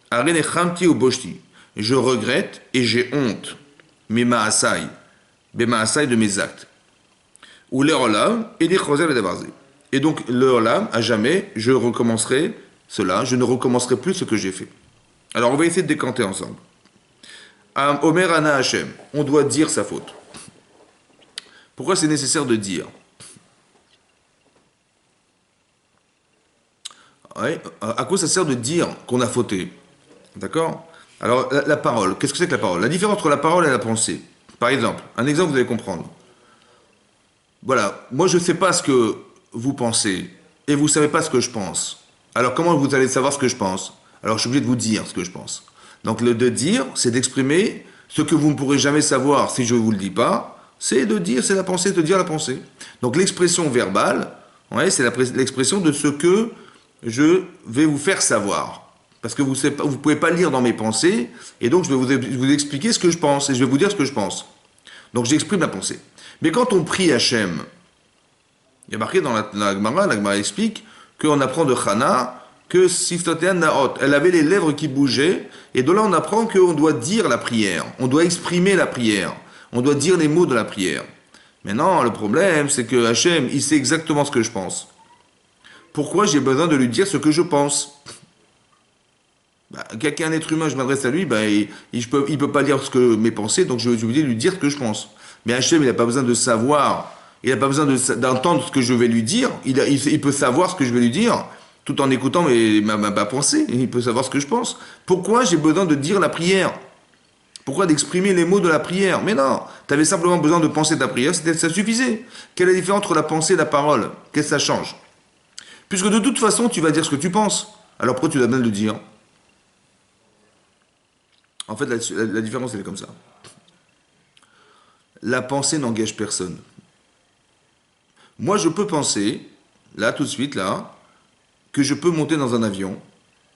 Arenechamti ou boshti. Je regrette et j'ai honte. Mes maasai. Mes maasai de mes actes. Ou les olam et les choser et devarzé. Et donc, le olam, à jamais, je recommencerai cela. Je ne recommencerai plus ce que j'ai fait. Alors, on va essayer de décanter ensemble. Omer Ana Hachem. On doit dire sa faute. Pourquoi c'est nécessaire de dire? Ouais. À quoi ça sert de dire qu'on a fauté? D'accord? Alors, la parole, qu'est-ce que c'est que la parole? La différence entre la parole et la pensée. Par exemple, un exemple, vous allez comprendre. Voilà, moi je ne sais pas ce que vous pensez, et vous ne savez pas ce que je pense. Alors comment vous allez savoir ce que je pense? Alors je suis obligé de vous dire ce que je pense. Donc le de dire, c'est d'exprimer ce que vous ne pourrez jamais savoir si je ne vous le dis pas, c'est de dire, c'est la pensée, de dire la pensée. Donc l'expression verbale, ouais, c'est l'expression de ce que je vais vous faire savoir. Parce que vous ne pouvez pas lire dans mes pensées, et donc je vais vous expliquer ce que je pense, et je vais vous dire ce que je pense. Donc j'exprime la pensée. Mais quand on prie Hachem, il y a marqué dans la Gemara explique qu'on apprend de Chana que Siftotean Naot, elle avait les lèvres qui bougeaient, et de là on apprend qu'on doit dire la prière, on doit exprimer la prière, on doit dire les mots de la prière. Maintenant, le problème, c'est que Hachem, il sait exactement ce que je pense. Pourquoi j'ai besoin de lui dire ce que je pense? Quelqu'un, un être humain, je m'adresse à lui, il peut pas lire mes pensées, donc je vais lui dire ce que je pense. Mais Hachem, il n'a pas besoin de savoir, il n'a pas besoin d'entendre ce que je vais lui dire, il peut savoir ce que je vais lui dire, tout en écoutant ma pensée, il peut savoir ce que je pense. Pourquoi j'ai besoin de dire la prière? Pourquoi d'exprimer les mots de la prière? Mais non, tu avais simplement besoin de penser ta prière, ça suffisait. Quelle est la différence entre la pensée et la parole? Qu'est-ce que ça change? Puisque de toute façon, tu vas dire ce que tu penses. Alors pourquoi tu dois bien le dire? En fait, la différence, elle est comme ça. La pensée n'engage personne. Moi, je peux penser, là, tout de suite, là, que je peux monter dans un avion.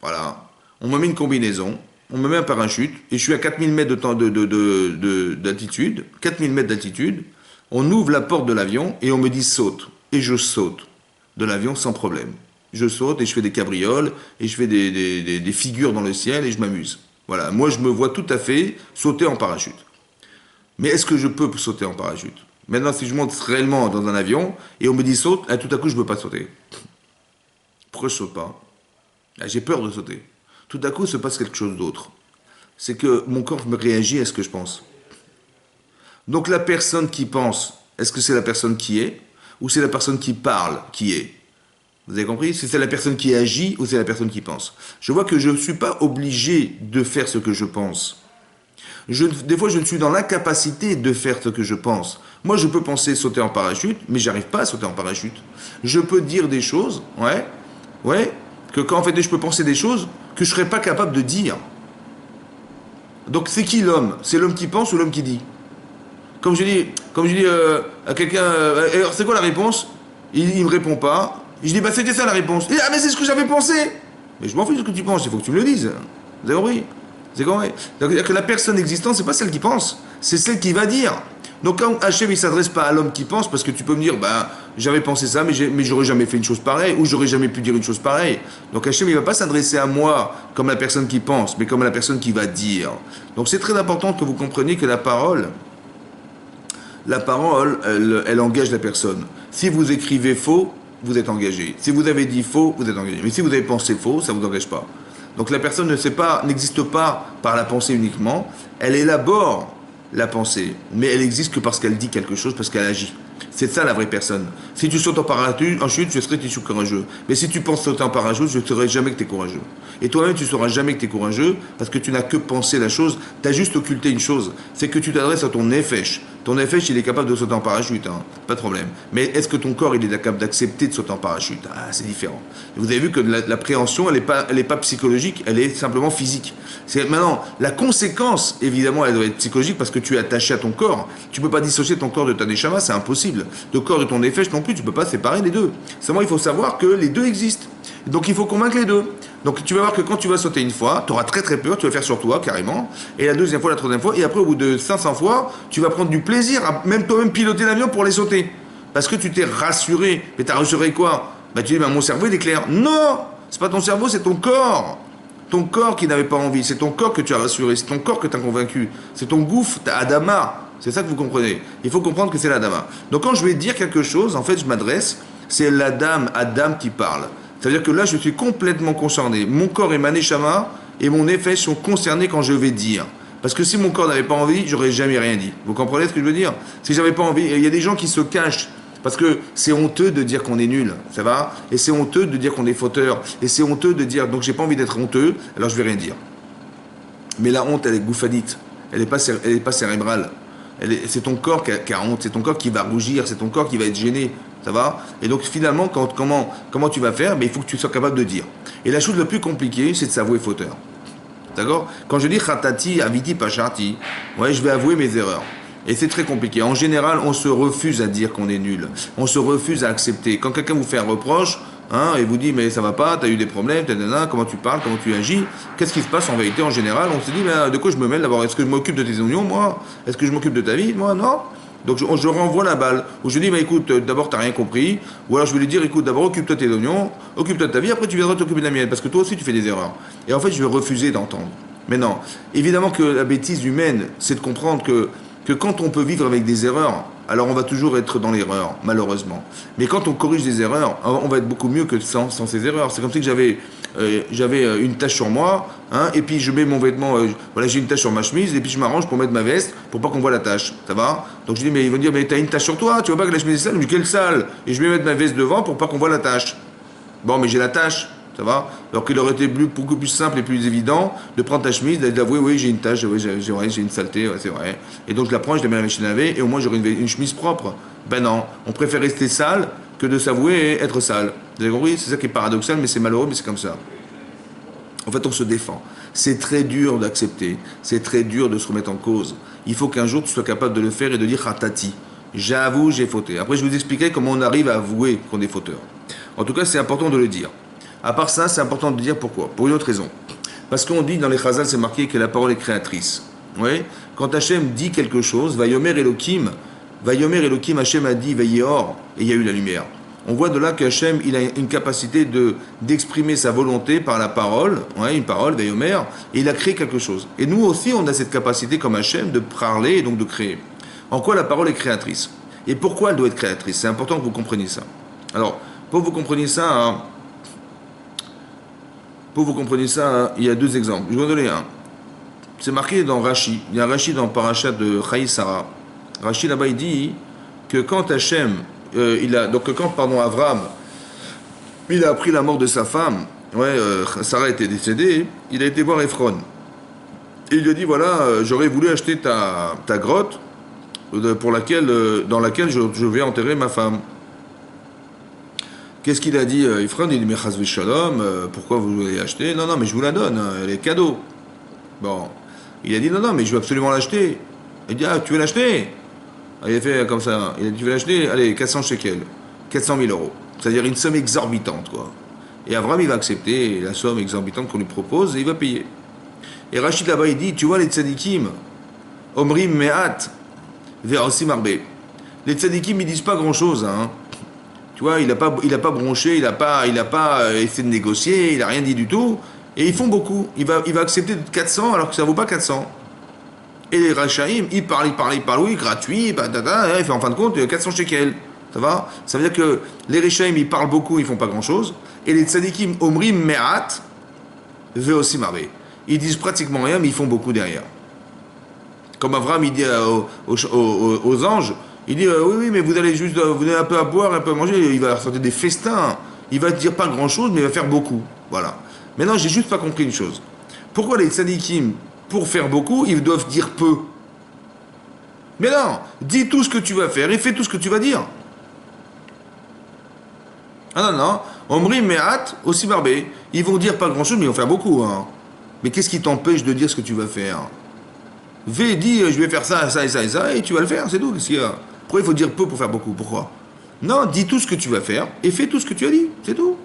Voilà. On me met une combinaison, on me met un parachute, et je suis à 4000 mètres d'altitude, 4000 mètres d'altitude, on ouvre la porte de l'avion, et on me dit saute. Et je saute de l'avion sans problème. Je saute, et je fais des cabrioles, et je fais des figures dans le ciel, et je m'amuse. Voilà. Moi, je me vois tout à fait sauter en parachute. Mais est-ce que je peux sauter en parachute? Maintenant, si je monte réellement dans un avion et on me dit saute, tout à coup, je ne peux pas sauter. Pourquoi je ne saute pas? J'ai peur de sauter. Tout à coup, il se passe quelque chose d'autre. C'est que mon corps me réagit à ce que je pense. Donc la personne qui pense, est-ce que c'est la personne qui est? Ou c'est la personne qui parle qui est? Vous avez compris? C'est la personne qui agit ou c'est la personne qui pense? Je vois que je ne suis pas obligé de faire ce que je pense. Des fois, je suis dans l'incapacité de faire ce que je pense. Moi, je peux penser sauter en parachute, mais j'arrive pas à sauter en parachute. Je peux dire des choses, que quand en fait, je peux penser des choses que je serais pas capable de dire. Donc, c'est qui l'homme? C'est l'homme qui pense ou l'homme qui dit? Comme je dis à quelqu'un, alors c'est quoi la réponse? Il me répond pas. Je dis, c'était ça la réponse. Ah, mais c'est ce que j'avais pensé. Mais je m'en fous de ce que tu penses, il faut que tu me le dises. Vous avez compris? C'est compris? Donc, c'est-à-dire que la personne existante, c'est pas celle qui pense, c'est celle qui va dire. Donc, quand Hachem, il s'adresse pas à l'homme qui pense, parce que tu peux me dire, j'avais pensé ça, mais j'aurais jamais fait une chose pareille, ou j'aurais jamais pu dire une chose pareille. Donc, Hachem, il va pas s'adresser à moi comme la personne qui pense, mais comme la personne qui va dire. Donc, c'est très important que vous compreniez que la parole, elle engage la personne. Si vous écrivez faux, vous êtes engagé. Si vous avez dit faux, vous êtes engagé. Mais si vous avez pensé faux, ça ne vous engage pas. Donc la personne n'existe pas par la pensée uniquement. Elle élabore la pensée, mais elle existe que parce qu'elle dit quelque chose, parce qu'elle agit. C'est ça la vraie personne. Si tu sautes en parachute, je serai tissu courageux. Mais si tu penses sauter en parachute, je ne saurai jamais que tu es courageux. Et toi-même, tu ne sauras jamais que tu es courageux parce que tu n'as que pensé la chose. Tu as juste occulté une chose. C'est que tu t'adresses à ton nefesh. Ton nefesh, il est capable de sauter en parachute. Hein. Pas de problème. Mais est-ce que ton corps, il est capable d'accepter de sauter en parachute? Ah, c'est différent. Et vous avez vu que l'appréhension, elle n'est pas psychologique, elle est simplement physique. Maintenant, la conséquence, évidemment, elle doit être psychologique parce que tu es attaché à ton corps. Tu ne peux pas dissocier ton corps de ta neshama, c'est impossible. Ton corps et ton nefesh non plus, tu ne peux pas séparer les deux. Seulement, il faut savoir que les deux existent. Donc, il faut convaincre les deux. Donc, tu vas voir que quand tu vas sauter une fois, tu auras très très peur, tu vas faire sur toi, carrément. Et la deuxième fois, la troisième fois, et après, au bout de 500 fois, tu vas prendre du plaisir à même toi-même piloter l'avion pour les sauter. Parce que tu t'es rassuré. Mais tu as rassuré quoi? Bah, tu dis, bah, mon cerveau, il est clair. Non! C'est pas ton cerveau, c'est ton corps. Ton corps qui n'avait pas envie, c'est ton corps que tu as rassuré, c'est ton corps que tu as convaincu, c'est ton gouffre, ta Adama. C'est ça que vous comprenez. Il faut comprendre que c'est l'Adama. Donc quand je vais dire quelque chose, en fait, je m'adresse, c'est l'Adam, Adam qui parle. C'est-à-dire que là, je suis complètement concerné. Mon corps et ma neshama et mon effet sont concernés quand je vais dire. Parce que si mon corps n'avait pas envie, j'aurais jamais rien dit. Vous comprenez ce que je veux dire? Si j'avais pas envie, il y a des gens qui se cachent. Parce que c'est honteux de dire qu'on est nul, ça va? Et c'est honteux de dire qu'on est fauteur. Et c'est honteux de dire, donc j'ai pas envie d'être honteux, alors je vais rien dire. Mais la honte, elle est bouffanite. Elle n'est pas cérébrale. C'est ton corps qui a honte, c'est ton corps qui va rougir, c'est ton corps qui va être gêné, ça va? Et donc finalement, comment tu vas faire? Mais il faut que tu sois capable de dire. Et la chose la plus compliquée, c'est de s'avouer fauteur. D'accord? Quand je dis khatati, aviti, pachati, ouais, je vais avouer mes erreurs. Et c'est très compliqué. En général, on se refuse à dire qu'on est nul. On se refuse à accepter. Quand quelqu'un vous fait un reproche, hein, et vous dit, mais ça va pas, t'as eu des problèmes, comment tu parles, comment tu agis, qu'est-ce qui se passe en vérité? En général, on se dit, mais de quoi je me mêle d'abord? Est-ce que je m'occupe de tes oignons, moi? Est-ce que je m'occupe de ta vie, moi? Non. Donc je renvoie la balle. Ou je dis, mais écoute, d'abord t'as rien compris. Ou alors je vais lui dire, écoute, d'abord occupe-toi de tes oignons, occupe-toi de ta vie, après tu viendras t'occuper de la mienne, parce que toi aussi tu fais des erreurs. Et en fait, je vais refuser d'entendre. Mais non. Évidemment que la bêtise humaine, c'est de comprendre que quand on peut vivre avec des erreurs, alors on va toujours être dans l'erreur, malheureusement. Mais quand on corrige des erreurs, on va être beaucoup mieux que sans ces erreurs. C'est comme si j'avais une tache sur moi, hein, et puis je mets mon vêtement, voilà, j'ai une tache sur ma chemise, et puis je m'arrange pour mettre ma veste, pour pas qu'on voit la tache. Ça va? Donc je dis, mais ils vont dire, mais t'as une tache sur toi, tu vois pas que la chemise est sale? Je dis, quelle sale? Et je vais mettre ma veste devant pour pas qu'on voit la tache. Bon, mais j'ai la tache. Ça va? Alors qu'il aurait été beaucoup plus simple et plus évident de prendre ta chemise, d'avouer, oui, j'ai une tache, oui, j'ai une saleté, ouais, c'est vrai. Et donc je la prends, je la mets à la machine à laver, et au moins j'aurai une chemise propre. Ben non, on préfère rester sale que de s'avouer et être sale. Vous avez compris? C'est ça qui est paradoxal, mais c'est malheureux, mais c'est comme ça. En fait, on se défend. C'est très dur d'accepter, c'est très dur de se remettre en cause. Il faut qu'un jour tu sois capable de le faire et de dire Khatati. J'avoue, j'ai fauté. Après, je vais vous expliquer comment on arrive à avouer qu'on est fauteur. En tout cas, c'est important de le dire. À part ça, c'est important de dire pourquoi. Pour une autre raison. Parce qu'on dit dans les Chazal, c'est marqué que la parole est créatrice. Oui. Quand Hachem dit quelque chose, Vayomer Elohim, Hachem a dit Vayehor, et il y a eu la lumière. On voit de là que Hachem, il a une capacité d'exprimer sa volonté par la parole, ouais, une parole, Vayomer, et il a créé quelque chose. Et nous aussi, on a cette capacité comme Hachem de parler et donc de créer. En quoi la parole est créatrice? Et pourquoi elle doit être créatrice? C'est important que vous compreniez ça. Alors, pour que vous compreniez ça, hein, il y a deux exemples. Je vais vous donner un. C'est marqué dans Rashi. Il y a un Rashi dans Parashat de Chaï Sarah. Rashi là-bas, il dit que quand Hachem, Avraham, il a appris la mort de sa femme, Sarah était décédée, il a été voir Ephron. Et il lui a dit, voilà, j'aurais voulu acheter ta grotte dans laquelle je vais enterrer ma femme. Qu'est-ce qu'il a dit? Ephron, il dit, mais chas v'shalom, pourquoi vous voulez acheter? Non, mais je vous la donne, elle est cadeau. Bon, il a dit, non, mais je veux absolument l'acheter. Il dit, ah, tu veux l'acheter? Il a fait comme ça, il a dit, tu veux l'acheter? Allez, 400 shekels, 400 000 euros. C'est-à-dire une somme exorbitante, quoi. Et Abraham, il va accepter la somme exorbitante qu'on lui propose et il va payer. Et Rachid là-bas, il dit, tu vois les tzadikim, Omrim me'at, ve'osim arbe. Les tzadikim, ils disent pas grand-chose, hein. Tu vois, il a pas bronché, il a pas essayé de négocier, il a rien dit du tout. Et ils font beaucoup. Il va accepter 400 alors que ça vaut pas 400. Et les Rachaïm, ils parlent, oui, gratuit, il fait en fin de compte 400 shekels. Ça va? Ça veut dire que les Rachaïm, ils parlent beaucoup, ils font pas grand-chose. Et les tzadikim, omrim me'at, ve'osim arbe. Ils disent pratiquement rien, mais ils font beaucoup derrière. Comme Avraham, il dit aux anges, Il dit, oui, oui, mais vous allez juste, vous avez un peu à boire, un peu à manger, il va sortir des festins. Il va dire pas grand-chose, mais il va faire beaucoup. Voilà. Maintenant, j'ai juste pas compris une chose. Pourquoi les tzadikim, pour faire beaucoup, ils doivent dire peu? Mais non, dis tout ce que tu vas faire et fais tout ce que tu vas dire. Ah non, non, Omri, Mehat, aussi barbé. Ils vont dire pas grand-chose, mais ils vont faire beaucoup. Hein. Mais qu'est-ce qui t'empêche de dire ce que tu vas faire? Dis, je vais faire ça, ça et ça et ça, et tu vas le faire, c'est tout. Qu'est-ce qu'il y a? Pourquoi il faut dire peu pour faire beaucoup? Pourquoi? Non, dis tout ce que tu vas faire et fais tout ce que tu as dit, c'est tout.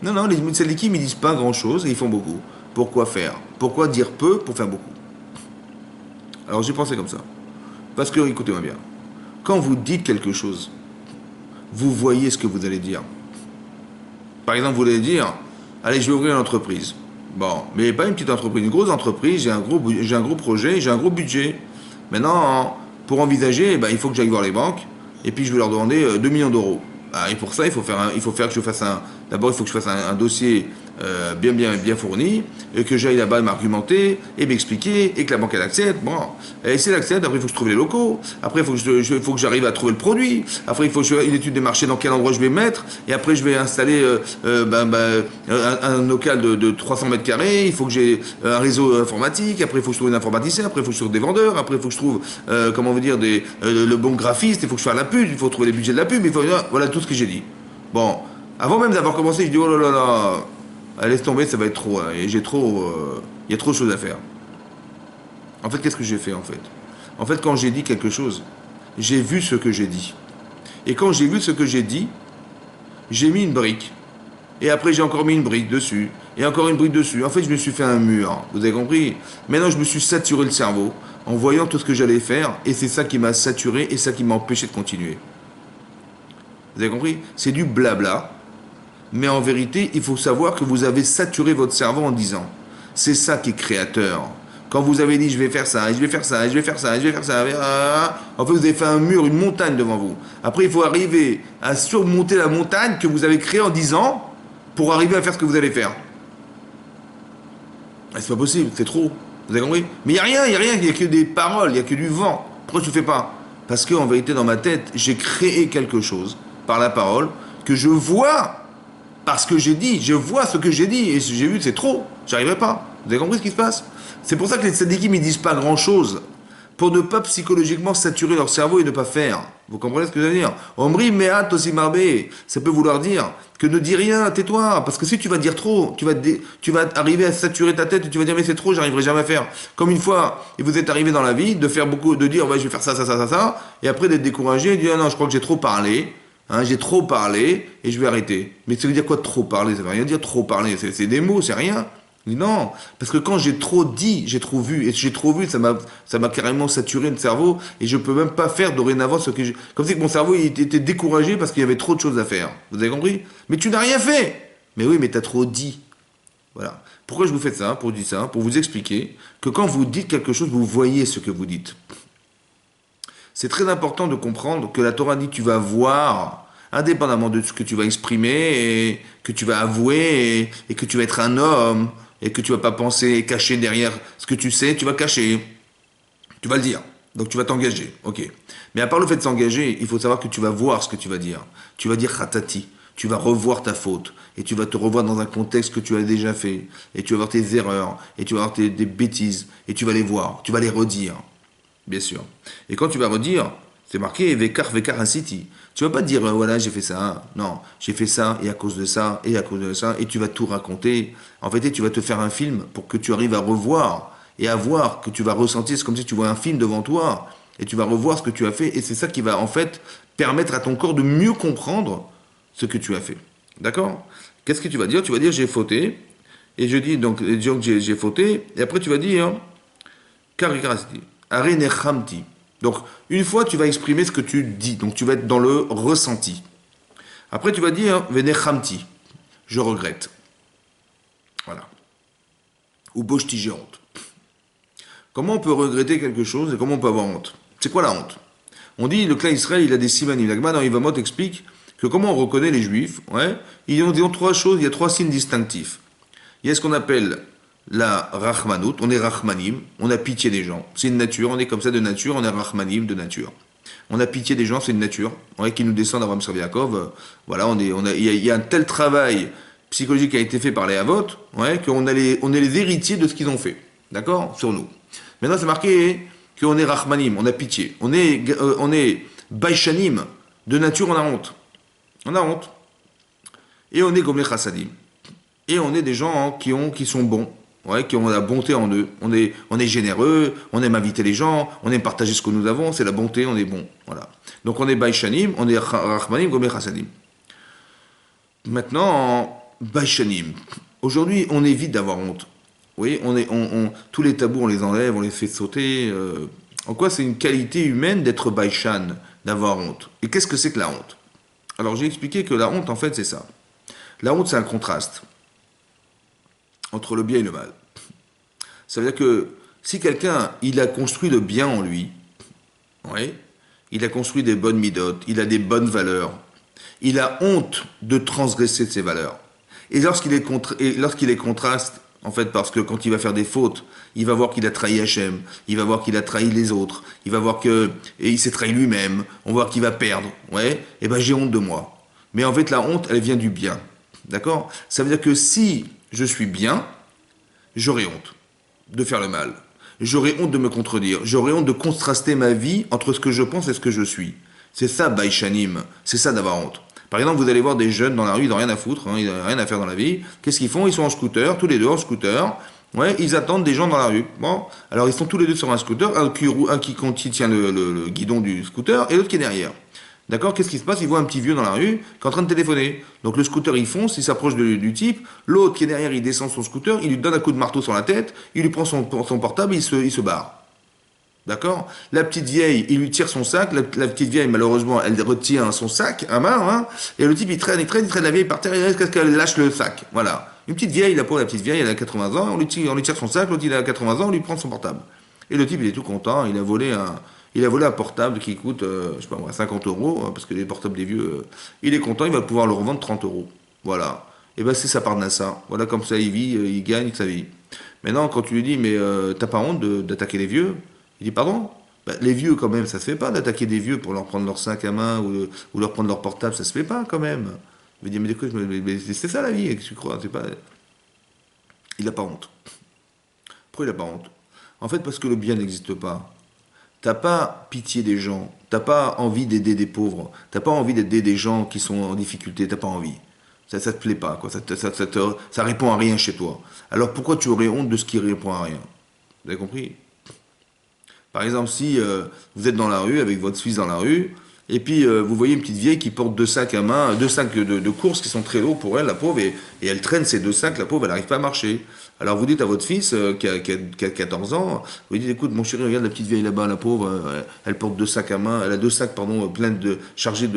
Non, non, les tzadikim, ils disent pas grand-chose et ils font beaucoup. Pourquoi faire? Pourquoi dire peu pour faire beaucoup? Alors j'ai pensé comme ça. Parce que, écoutez-moi bien, quand vous dites quelque chose, vous voyez ce que vous allez dire. Par exemple, vous allez dire, allez, je vais ouvrir une entreprise. Bon, mais pas une petite entreprise, une grosse entreprise, j'ai un gros projet, j'ai un gros budget. Maintenant, pour envisager, eh ben, il faut que j'aille voir les banques, et puis je vais leur demander 2 millions d'euros. Ah, et pour ça, il faut faire que je fasse d'abord, il faut que je fasse un dossier bien fourni, et que j'aille là-bas m'argumenter, et m'expliquer, et que la banque elle accepte. Bon, et si elle accepte, après il faut que je trouve les locaux, après il faut que j'arrive à trouver le produit, après il faut que je fasse une étude des marchés dans quel endroit je vais mettre, et après je vais installer un local de 300 mètres carrés, il faut que j'ai un réseau informatique, après il faut que je trouve un informaticien, après il faut que je trouve des vendeurs, après il faut que je trouve, comment on veut dire, le bon graphiste, il faut que je fasse la pub, il faut trouver les budgets de la pub, voilà tout ce que j'ai dit. Bon, avant même d'avoir commencé, je dis, oh là là là, laisse tomber, ça va être trop, hein, et il y a trop de choses à faire. En fait, qu'est-ce que j'ai fait en fait? En fait, quand j'ai dit quelque chose, j'ai vu ce que j'ai dit. Et quand j'ai vu ce que j'ai dit, j'ai mis une brique. Et après, j'ai encore mis une brique dessus. Et encore une brique dessus. En fait, je me suis fait un mur. Vous avez compris? Maintenant, je me suis saturé le cerveau en voyant tout ce que j'allais faire. Et c'est ça qui m'a saturé et ça qui m'a empêché de continuer. Vous avez compris? C'est du blabla. Mais en vérité, il faut savoir que vous avez saturé votre cerveau en disant. C'est ça qui est créateur. Quand vous avez dit je vais faire ça, et je vais faire ça, et je vais faire ça, et je vais faire ça, en fait vous avez fait un mur, une montagne devant vous. Après il faut arriver à surmonter la montagne que vous avez créée en 10 ans pour arriver à faire ce que vous allez faire. Et c'est pas possible, c'est trop. Vous avez compris? Mais il n'y a rien, il n'y a que des paroles, il n'y a que du vent. Pourquoi tu ne fais pas? Parce qu'en vérité dans ma tête, j'ai créé quelque chose par la parole que je vois parce que j'ai dit, je vois ce que j'ai dit et j'ai vu que c'est trop, j'arriverai pas. Vous avez compris ce qui se passe? C'est pour ça que les tzadikim ne disent pas grand-chose, pour ne pas psychologiquement saturer leur cerveau et ne pas faire. Vous comprenez ce que je veux dire? Omri mehat aussi marbe, ça peut vouloir dire que ne dis rien, tais-toi, parce que si tu vas dire trop, tu vas arriver à saturer ta tête et tu vas dire mais c'est trop, j'arriverai jamais à faire. Comme une fois, et vous êtes arrivé dans la vie de faire beaucoup, de dire ouais, je vais faire ça, ça, ça, ça, ça, et après d'être découragé et de dire ah non, je crois que j'ai trop parlé. Hein, j'ai trop parlé et je vais arrêter. Mais ça veut dire quoi trop parler? Ça veut rien dire trop parler. C'est des mots, c'est rien. Non, parce que quand j'ai trop dit, j'ai trop vu. Et j'ai trop vu, ça m'a carrément saturé le cerveau. Et je peux même pas faire dorénavant ce que j'ai. Comme si que mon cerveau il était découragé parce qu'il y avait trop de choses à faire. Vous avez compris? Mais tu n'as rien fait. Mais oui, mais tu as trop dit. Voilà. Pourquoi je vous fais ça? Pour dire ça, pour vous expliquer que quand vous dites quelque chose, vous voyez ce que vous dites. C'est très important de comprendre que la Torah dit tu vas voir, indépendamment de ce que tu vas exprimer, et que tu vas avouer, et que tu vas être un homme, et que tu vas pas penser cacher derrière ce que tu sais, tu vas cacher. Tu vas le dire. Donc tu vas t'engager. Ok. Mais à part le fait de s'engager, il faut savoir que tu vas voir ce que tu vas dire. Tu vas dire khatati. Tu vas revoir ta faute. Et tu vas te revoir dans un contexte que tu as déjà fait. Et tu vas voir tes erreurs. Et tu vas voir des bêtises. Et tu vas les voir. Tu vas les redire. Bien sûr. Et quand tu vas redire, c'est marqué Vekar Vekar Inciti. Tu vas pas dire voilà j'ai fait ça. Non, j'ai fait ça et à cause de ça et à cause de ça et tu vas tout raconter. En fait, tu vas te faire un film pour que tu arrives à revoir et à voir que tu vas ressentir. C'est comme si tu vois un film devant toi et tu vas revoir ce que tu as fait et c'est ça qui va en fait permettre à ton corps de mieux comprendre ce que tu as fait. D'accord? Qu'est-ce que tu vas dire? Tu vas dire j'ai fauté et je dis donc j'ai fauté et après tu vas dire Karikarasti. Arenechamti. Donc, une fois, tu vas exprimer ce que tu dis. Donc, tu vas être dans le ressenti. Après, tu vas dire Venechamti. Je regrette. Voilà. Ou Boshti, j'ai honte. Comment on peut regretter quelque chose et comment on peut avoir honte? C'est quoi la honte? On dit, le clan Israël, il a des simanim. La Gemara dans Yevamot explique que comment on reconnaît les juifs, ouais, ils ont trois choses, il y a trois signes distinctifs. Il y a ce qu'on appelle la Rahmanout, on est Rahmanim, on a pitié des gens. C'est une nature, on est comme ça de nature, on est Rahmanim de nature. On a pitié des gens, c'est une nature. Ouais, qui nous descend d'Abraham Yaakov. Voilà, il y a un tel travail psychologique qui a été fait par les Havot, ouais, on est les héritiers de ce qu'ils ont fait. D'accord? Sur nous. Maintenant, c'est marqué qu'on est Rahmanim, on a pitié. On est Baishanim. De nature, on a honte. On a honte. Et on est Gomlech Chassadim. Et on est des gens qui sont bons. Ouais, qui ont la bonté en eux. On est généreux, on aime inviter les gens, on aime partager ce que nous avons, c'est la bonté, on est bon. Voilà. Donc on est Baishanim, on est Rahmanim, Gomlech Chassadim. Maintenant, Baishanim. Aujourd'hui, on évite d'avoir honte. Oui, tous les tabous, on les enlève, on les fait sauter. En quoi c'est une qualité humaine d'être Baishan, d'avoir honte. Et qu'est-ce que c'est que la honte? Alors j'ai expliqué que la honte, en fait, c'est ça. La honte, c'est un contraste entre le bien et le mal. Ça veut dire que si quelqu'un, il a construit le bien en lui, oui, il a construit des bonnes midotes, il a des bonnes valeurs, il a honte de transgresser de ses valeurs. Et lorsqu'il les contraste, en fait, parce que quand il va faire des fautes, il va voir qu'il a trahi Hachem, il va voir qu'il a trahi les autres, il va voir il s'est trahi lui-même, on va voir qu'il va perdre, ouais, et ben j'ai honte de moi. Mais en fait, la honte, elle vient du bien, d'accord? Ça veut dire que si je suis bien, j'aurai honte de faire le mal. J'aurai honte de me contredire. J'aurai honte de contraster ma vie entre ce que je pense et ce que je suis. C'est ça, Baishanim. C'est ça d'avoir honte. Par exemple, vous allez voir des jeunes dans la rue, ils n'ont rien à foutre, hein, ils n'ont rien à faire dans la vie. Qu'est-ce qu'ils font? Ils sont en scooter, tous les deux en scooter. Ouais, ils attendent des gens dans la rue. Bon, alors ils sont tous les deux sur un scooter, un qui tient le guidon du scooter et l'autre qui est derrière. D'accord? Qu'est-ce qui se passe? Il voit un petit vieux dans la rue qui est en train de téléphoner. Donc le scooter il fonce, il s'approche du type. L'autre qui est derrière, il descend son scooter, il lui donne un coup de marteau sur la tête, il lui prend son portable, il se barre. D'accord? La petite vieille, il lui tire son sac. La petite vieille, malheureusement, elle retient son sac à main. Hein, et le type, il traîne la vieille par terre, il reste qu'elle lâche le sac. Voilà. Une petite vieille, la petite vieille, elle a 80 ans, on lui tire son sac, l'autre il a 80 ans, on lui prend son portable. Et le type, il est tout content, il a volé un portable qui coûte, je sais pas moi, 50 euros, hein, parce que les portables des vieux, il est content, il va pouvoir le revendre 30 euros. Voilà. Et ben c'est sa parnassa. Voilà, comme ça il vit, il gagne sa vie. Maintenant, quand tu lui dis, mais t'as pas honte d'attaquer les vieux? Il dit, pardon? Ben, les vieux, quand même, ça se fait pas d'attaquer des vieux pour leur prendre leur sac à main ou leur prendre leur portable, ça se fait pas, quand même. Il me dit, mais écoute, c'est ça la vie, qu'est-ce que tu crois? C'est pas... Il n'a pas honte. Pourquoi il n'a pas honte? En fait, parce que le bien n'existe pas. T'as pas pitié des gens, t'as pas envie d'aider des pauvres, t'as pas envie d'aider des gens qui sont en difficulté, t'as pas envie. Ça te plaît pas, quoi. Ça répond à rien chez toi. Alors pourquoi tu aurais honte de ce qui répond à rien? Vous avez compris? Par exemple, si vous êtes dans la rue, avec votre fils dans la rue, et puis vous voyez une petite vieille qui porte deux sacs à main, deux sacs de courses qui sont très lourds pour elle, la pauvre, et elle traîne ces deux sacs, la pauvre, elle n'arrive pas à marcher. Alors vous dites à votre fils qui a 14 ans, vous dites, écoute mon chéri, regarde la petite vieille là-bas, la pauvre, elle porte deux sacs à main, elle a deux sacs, pardon, chargés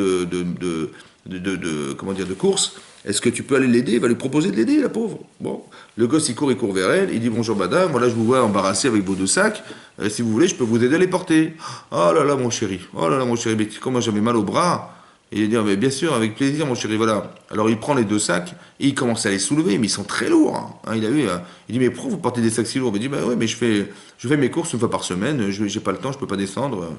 comment dire, de courses. Est-ce que tu peux aller l'aider? Il va lui proposer de l'aider, la pauvre. Bon, le gosse il court vers elle, il dit bonjour madame, voilà je vous vois embarrassé avec vos deux sacs, si vous voulez je peux vous aider à les porter. Oh là là mon chéri, mais comment j'avais mal au bras. Et il dit mais bien sûr avec plaisir mon chéri, voilà. Alors il prend les deux sacs et il commence à les soulever, mais ils sont très lourds. Hein. Il dit mais pourquoi vous portez des sacs si lourds? Il dit bah ouais mais je fais mes courses une fois par semaine, j'ai pas le temps, je peux pas descendre.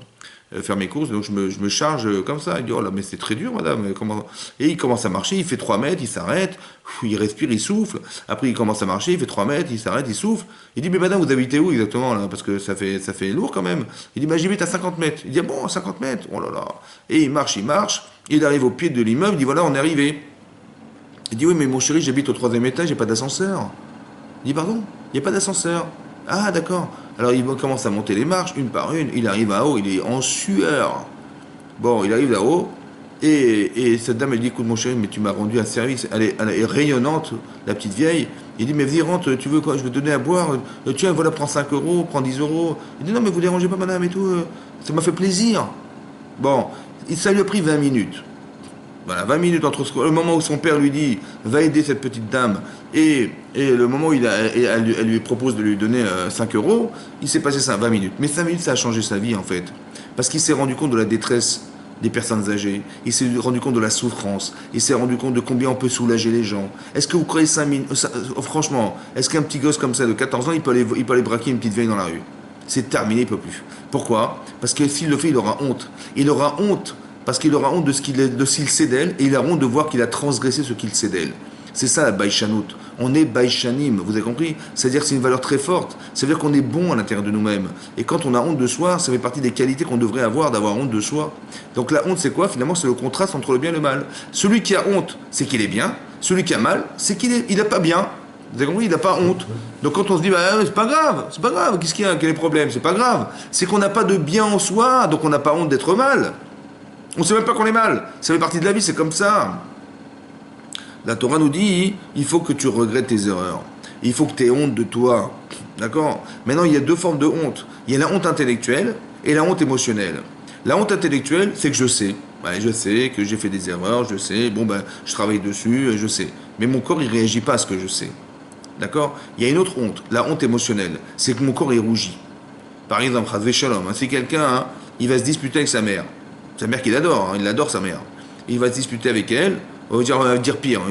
Faire mes courses, donc je me charge comme ça. Il dit, oh là, mais c'est très dur, madame. Comment... Et il commence à marcher, il fait 3 mètres, il s'arrête, il respire, il souffle. Après, il commence à marcher, il fait 3 mètres, il s'arrête, il souffle. Il dit, mais madame, vous habitez où exactement, là? Parce que ça fait lourd quand même. Il dit, bah, j'habite à 50 mètres. Il dit, ah bon, à 50 mètres? Oh là là. Et il marche, il arrive au pied de l'immeuble, il dit, voilà, on est arrivé. Il dit, oui, mais mon chéri, j'habite au 3e étage, j'ai pas d'ascenseur. Il dit, pardon, il n'y a pas d'ascenseur. Ah, d'accord. Alors il commence à monter les marches, une par une, il arrive à haut, il est en sueur. Bon, il arrive là-haut, et cette dame, elle dit, écoute mon chéri, mais tu m'as rendu un service, elle est rayonnante, la petite vieille. Il dit, mais vas-y, rentre, tu veux quoi? Je vais te donner à boire. Tiens, voilà, prends 5 euros, prends 10 euros. Il dit, non, mais vous dérangez pas madame et tout, ça m'a fait plaisir. Bon, ça lui a pris 20 minutes. Voilà, 20 minutes entre le moment où son père lui dit va aider cette petite dame et le moment où elle lui propose de lui donner 5 euros, il s'est passé ça 20 minutes. Mais 5 minutes, ça a changé sa vie en fait. Parce qu'il s'est rendu compte de la détresse des personnes âgées, il s'est rendu compte de la souffrance, il s'est rendu compte de combien on peut soulager les gens. Est-ce que vous croyez 5 minutes, franchement, est-ce qu'un petit gosse comme ça de 14 ans, il peut aller braquer une petite vieille dans la rue? c'est terminé, il ne peut plus. Pourquoi? Parce que s'il le fait, il aura honte. Il aura honte parce qu'il aura honte de ce qu'il sait d'elle et il aura honte de voir qu'il a transgressé ce qu'il sait d'elle. C'est ça la baïchanout. On est baïchanim, vous avez compris? C'est-à-dire que c'est une valeur très forte. Ça veut dire qu'on est bon à l'intérieur de nous-mêmes. Et quand on a honte de soi, ça fait partie des qualités qu'on devrait avoir, d'avoir honte de soi. Donc la honte, c'est quoi? Finalement, c'est le contraste entre le bien et le mal. Celui qui a honte, c'est qu'il est bien. Celui qui a mal, c'est qu'il n'a pas bien. Vous avez compris? Il n'a pas honte. Donc quand on se dit, bah, c'est pas grave, qu'est-ce qu'il y a? Quel est le problème? C'est pas grave. C'est qu'on n'a pas de bien en soi, donc on n'a pas honte d'être mal. On ne sait même pas qu'on est mal. Ça fait partie de la vie, c'est comme ça. La Torah nous dit, il faut que tu regrettes tes erreurs. Il faut que tu aies honte de toi. D'accord? Maintenant, il y a deux formes de honte. Il y a la honte intellectuelle et la honte émotionnelle. La honte intellectuelle, c'est que je sais. Ouais, je sais que j'ai fait des erreurs, je sais. Bon, ben, je travaille dessus, je sais. Mais mon corps, il ne réagit pas à ce que je sais. D'accord? Il y a une autre honte. La honte émotionnelle, c'est que mon corps, il rougit. Par exemple, Chazvé Shalom, si quelqu'un, il va se disputer avec sa mère qu'il adore, il adore sa mère. Il va se disputer avec elle, on va dire pire,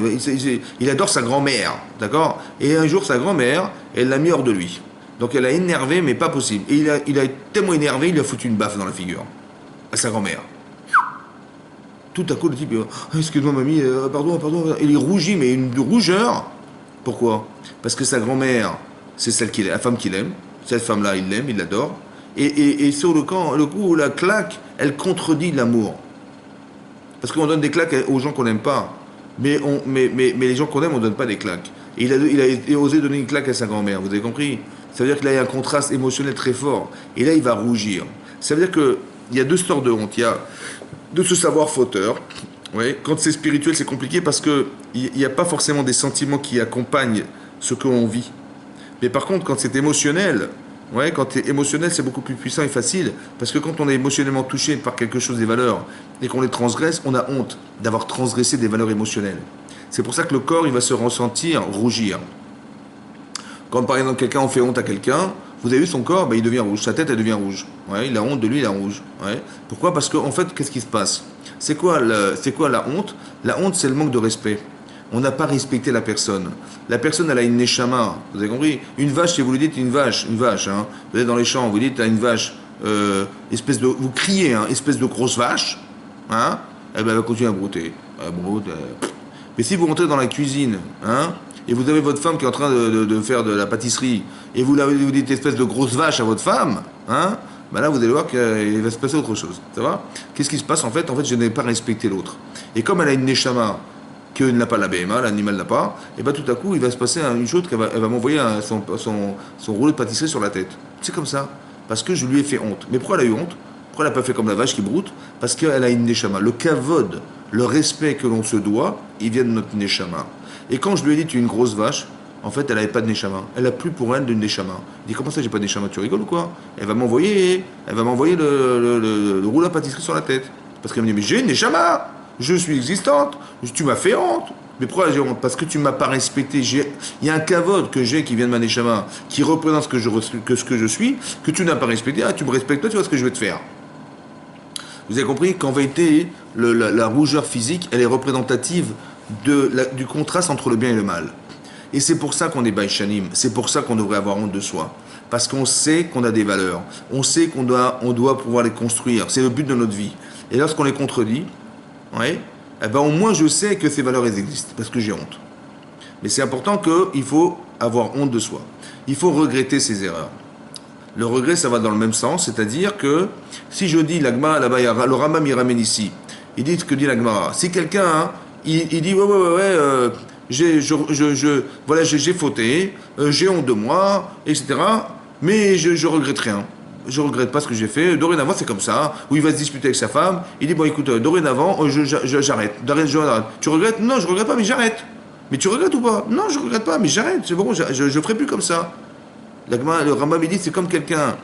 il adore sa grand-mère, d'accord? Et un jour, sa grand-mère, elle l'a mis hors de lui. Donc elle a énervé, mais pas possible. Et il a tellement énervé, il lui a foutu une baffe dans la figure, à sa grand-mère. Tout à coup, le type, excuse-moi mamie, pardon, il rougit, mais une rougeur. Pourquoi? Parce que sa grand-mère, c'est la femme qu'il aime, cette femme-là, il l'aime, il l'adore. Et sur le coup, la claque, elle contredit l'amour. Parce qu'on donne des claques aux gens qu'on n'aime pas. Mais les gens qu'on aime, on ne donne pas des claques. Et il a osé donner une claque à sa grand-mère, vous avez compris? Ça veut dire que là, il y a un contraste émotionnel très fort. Et là, il va rougir. Ça veut dire qu'il y a deux sortes de honte. Il y a de se savoir fauteur. Ouais. Quand c'est spirituel, c'est compliqué parce qu'il n'y a pas forcément des sentiments qui accompagnent ce que l'on vit. Mais par contre, quand c'est émotionnel, ouais, quand tu es émotionnel, c'est beaucoup plus puissant et facile. Parce que quand on est émotionnellement touché par quelque chose des valeurs et qu'on les transgresse, on a honte d'avoir transgressé des valeurs émotionnelles. C'est pour ça que le corps, il va se ressentir rougir. Quand par exemple quelqu'un en fait honte à quelqu'un, vous avez vu son corps, ben, il devient rouge, sa tête elle devient rouge. Ouais, il a honte de lui, il est rouge. Ouais. Pourquoi? Parce qu'en fait, qu'est-ce qui se passe? C'est quoi la honte? La honte, c'est le manque de respect. On n'a pas respecté la personne. La personne, elle a une neshama. Vous avez compris? Une vache, si vous lui dites une vache, hein. Vous êtes dans les champs, vous dites à une vache, vous criez, hein, espèce de grosse vache, hein, eh ben, elle va continuer à brouter. Mais si vous rentrez dans la cuisine, hein, et vous avez votre femme qui est en train de faire de la pâtisserie, et vous dites espèce de grosse vache à votre femme, hein, ben là, vous allez voir qu'il va se passer autre chose. Ça va? Qu'est-ce qui se passe en fait? En fait, je n'ai pas respecté l'autre. Et comme elle a une neshama, que n'a pas la BMA, l'animal n'a pas, et bien tout à coup, il va se passer une chose qu'elle va m'envoyer son rouleau de pâtisserie sur la tête. C'est comme ça. Parce que je lui ai fait honte. Mais pourquoi elle a eu honte? Pourquoi elle n'a pas fait comme la vache qui broute? Parce qu'elle a une neshama. Le kavod, le respect que l'on se doit, il vient de notre neshama. Et quand je lui ai dit, tu es une grosse vache, en fait, elle n'avait pas de neshama. Elle n'a plus pour elle de neshama. Il dit, comment ça, j'ai pas de neshama? Tu rigoles ou quoi? Elle va m'envoyer le rouleau de pâtisserie sur la tête. Parce qu'elle me dit, mais j'ai une neshama! Je suis existante, tu m'as fait honte. Mais pourquoi j'ai honte? Parce que tu ne m'as pas respecté. Il y a un kavod que j'ai qui vient de ma neshama, qui représente ce que je suis, que tu n'as pas respecté. Ah, tu me respectes, toi, tu vois ce que je vais te faire. Vous avez compris qu'en vérité, la rougeur physique, elle est représentative du contraste entre le bien et le mal. Et c'est pour ça qu'on est baïchanim. C'est pour ça qu'on devrait avoir honte de soi. Parce qu'on sait qu'on a des valeurs. On sait qu'on doit pouvoir les construire. C'est le but de notre vie. Et lorsqu'on les contredit, ouais, eh ben au moins je sais que ces valeurs existent, parce que j'ai honte. Mais c'est important qu'il faut avoir honte de soi. Il faut regretter ses erreurs. Le regret, ça va dans le même sens, c'est-à-dire que si je dis l'Agmara là-bas, le Rambam il ramène ici, il dit ce que dit l'Agmara. Si quelqu'un, hein, il dit ouais, j'ai fauté, j'ai honte de moi, etc. Mais je regrette rien. Je regrette pas ce que j'ai fait. Dorénavant, c'est comme ça. Où il va se disputer avec sa femme. Il dit, bon, écoute, dorénavant, j'arrête. J'arrête. Tu regrettes? Non, je regrette pas, mais j'arrête. Mais tu regrettes ou pas? Non, je regrette pas, mais j'arrête. C'est bon, je ferai plus comme ça. Le Rambam dit, c'est comme quelqu'un,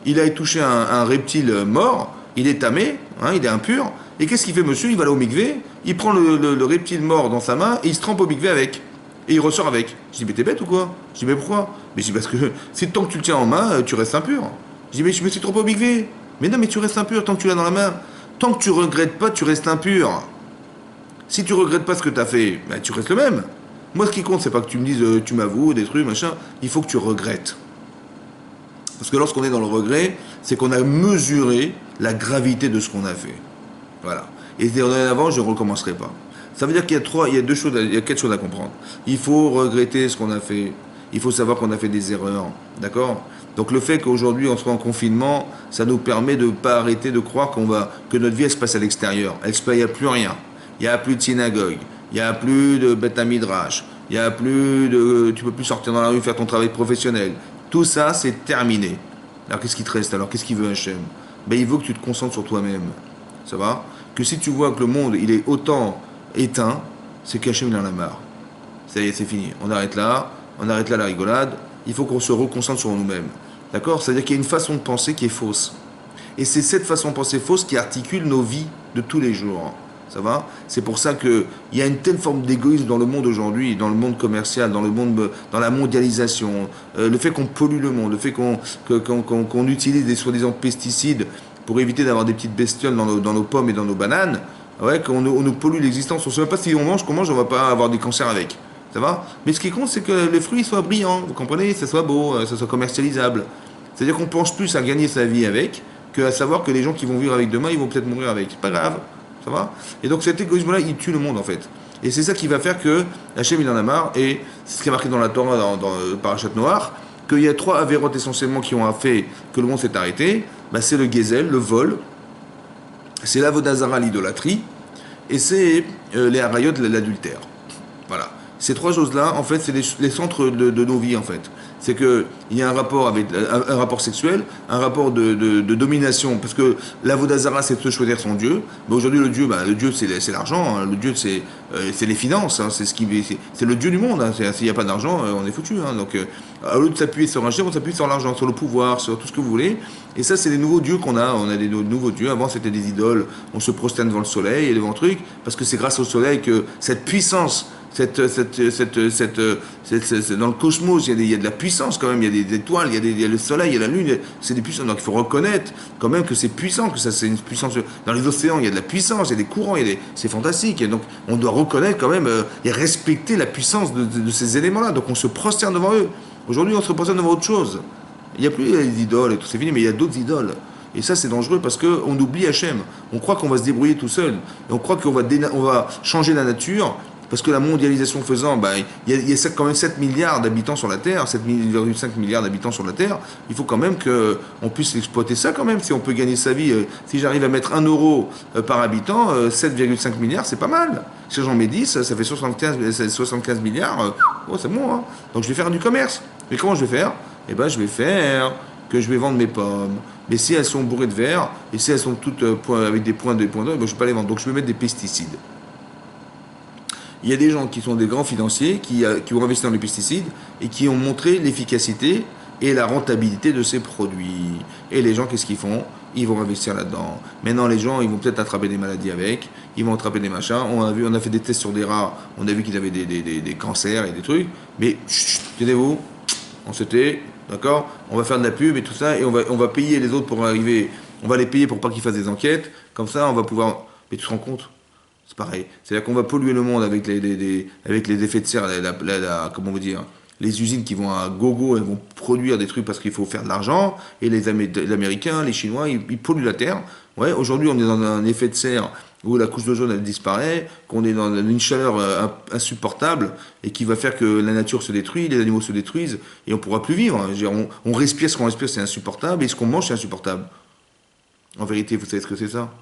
il a touché un reptile mort, il est tamé, hein, il est impur. Et qu'est-ce qu'il fait, monsieur? Il va là au mikvé, il prend le reptile mort dans sa main et il se trempe au mikvé avec. Et il ressort avec. Je dis, mais t'es bête ou quoi? Je dis, mais pourquoi? Mais je dis, parce que si tant que tu le tiens en main, tu restes impur. Je dis, mais je me suis trop au mikvé. Mais non, mais tu restes impur tant que tu l'as dans la main. Tant que tu regrettes pas, tu restes impur. Si tu regrettes pas ce que tu as fait, ben, tu restes le même. Moi, ce qui compte, c'est pas que tu me dises, tu m'avoues, des trucs, machin. Il faut que tu regrettes. Parce que lorsqu'on est dans le regret, c'est qu'on a mesuré la gravité de ce qu'on a fait. Voilà. Et dorénavant, je ne recommencerai pas. Ça veut dire il y a deux choses, il y a quatre choses à comprendre. Il faut regretter ce qu'on a fait. Il faut savoir qu'on a fait des erreurs. D'accord? Donc le fait qu'aujourd'hui on soit en confinement, ça nous permet de ne pas arrêter de croire que notre vie elle se passe à l'extérieur. Il n'y a plus rien. Il n'y a plus de synagogue. Il n'y a plus de beth midrash. Il n'y a plus de. Tu peux plus sortir dans la rue faire ton travail professionnel. Tout ça, c'est terminé. Alors qu'est-ce qui te reste alors? Qu'est-ce qu'il veut Hachem? Ben, il veut que tu te concentres sur toi-même. Ça va? Que si tu vois que le monde il est autant éteint, c'est qu'Hachem il en a marre. Ça y est, c'est fini. On arrête là la rigolade. Il faut qu'on se reconcentre sur nous-mêmes. D'accord? C'est-à-dire qu'il y a une façon de penser qui est fausse. Et c'est cette façon de penser fausse qui articule nos vies de tous les jours. Ça va? C'est pour ça qu'il y a une telle forme d'égoïsme dans le monde aujourd'hui, dans le monde commercial, dans la mondialisation, le fait qu'on pollue le monde, le fait qu'on utilise des soi-disant pesticides pour éviter d'avoir des petites bestioles dans nos pommes et dans nos bananes, ouais, on nous pollue l'existence. On ne sait même pas si on mange, qu'on mange, on ne va pas avoir des cancers avec. Ça va? Mais ce qui compte, c'est que les fruits soient brillants, vous comprenez? Que ça soit beau, que ça soit commercialisable. C'est-à-dire qu'on pense plus à gagner sa vie avec qu'à savoir que les gens qui vont vivre avec demain, ils vont peut-être mourir avec. C'est pas grave. Ça va? Et donc cet égoïsme-là, il tue le monde en fait. Et c'est ça qui va faire que Hachem il en a marre, et c'est ce qui est marqué dans la Torah, dans le Parashat Noach, qu'il y a trois avérotes essentiellement qui ont fait que le monde s'est arrêté. Ben, c'est le gezel, le vol, c'est l'avodazara, l'idolâtrie, et c'est les harayot, l'adultère. Voilà. Ces trois choses-là, en fait, c'est les centres de nos vies, en fait. C'est qu'il y a un rapport avec un rapport sexuel, un rapport de domination, parce que l'avodazara, c'est de se choisir son Dieu. Mais aujourd'hui, le Dieu, c'est l'argent, hein. Le Dieu, c'est les finances, hein. C'est le Dieu du monde, hein. S'il n'y a pas d'argent, on est foutu, hein. Donc, au lieu de s'appuyer sur un Dieu, on s'appuie sur l'argent, sur le pouvoir, sur tout ce que vous voulez. Et ça, c'est les nouveaux dieux qu'on a. On a des nouveaux dieux. Avant, c'était des idoles. On se prosterne devant le soleil et devant le truc, parce que c'est grâce au soleil que cette puissance, dans le cosmos, il y a de la puissance quand même, il y a des étoiles, il y a le soleil, il y a la lune, c'est des puissances. Donc il faut reconnaître quand même que c'est puissant, que ça c'est une puissance. Dans les océans, il y a de la puissance, il y a des courants, c'est fantastique. Et donc on doit reconnaître quand même et respecter la puissance de ces éléments-là. Donc on se prosterne devant eux. Aujourd'hui, on se prosterne devant autre chose. Il n'y a plus les idoles et tout, c'est fini, mais il y a d'autres idoles. Et ça, c'est dangereux parce qu'on oublie Hachem. On croit qu'on va se débrouiller tout seul. Et on croit qu'on va changer la nature. Parce que la mondialisation faisant, il y a quand même 7 milliards d'habitants sur la Terre, 7,5 milliards d'habitants sur la Terre. Il faut quand même qu'on puisse exploiter ça quand même. Si on peut gagner sa vie, si j'arrive à mettre 1 euro par habitant, 7,5 milliards, c'est pas mal. Si j'en mets 10, ça fait 75 milliards. C'est bon, hein. Donc je vais faire du commerce. Mais comment je vais faire? Eh ben, je vais faire que je vais vendre mes pommes. Mais si elles sont bourrées de verre, et si elles sont toutes avec des points d'or, je ne vais pas les vendre. Donc je vais mettre des pesticides. Il y a des gens qui sont des grands financiers qui ont investi dans les pesticides et qui ont montré l'efficacité et la rentabilité de ces produits. Et les gens, qu'est-ce qu'ils font? Ils vont investir là-dedans. Maintenant, les gens, ils vont peut-être attraper des maladies avec, ils vont attraper des machins. On a fait des tests sur des rats, on a vu qu'ils avaient des cancers et des trucs. Mais, tenez-vous, on se tait, d'accord? On va faire de la pub et tout ça, et on va payer les autres pour arriver, on va les payer pour pas qu'ils fassent des enquêtes. Comme ça, on va pouvoir... Mais tu te rends compte? C'est pareil. C'est-à-dire qu'on va polluer le monde avec avec les effets de serre, comment vous dire, les usines qui vont à gogo, elles vont produire des trucs parce qu'il faut faire de l'argent, et les Américains, les Chinois, ils polluent la Terre. Ouais, aujourd'hui, on est dans un effet de serre où la couche d'ozone, elle disparaît, qu'on est dans une chaleur insupportable, et qui va faire que la nature se détruit, les animaux se détruisent, et on ne pourra plus vivre. On respire, ce qu'on respire, c'est insupportable, et ce qu'on mange, c'est insupportable. En vérité, vous savez ce que c'est ça?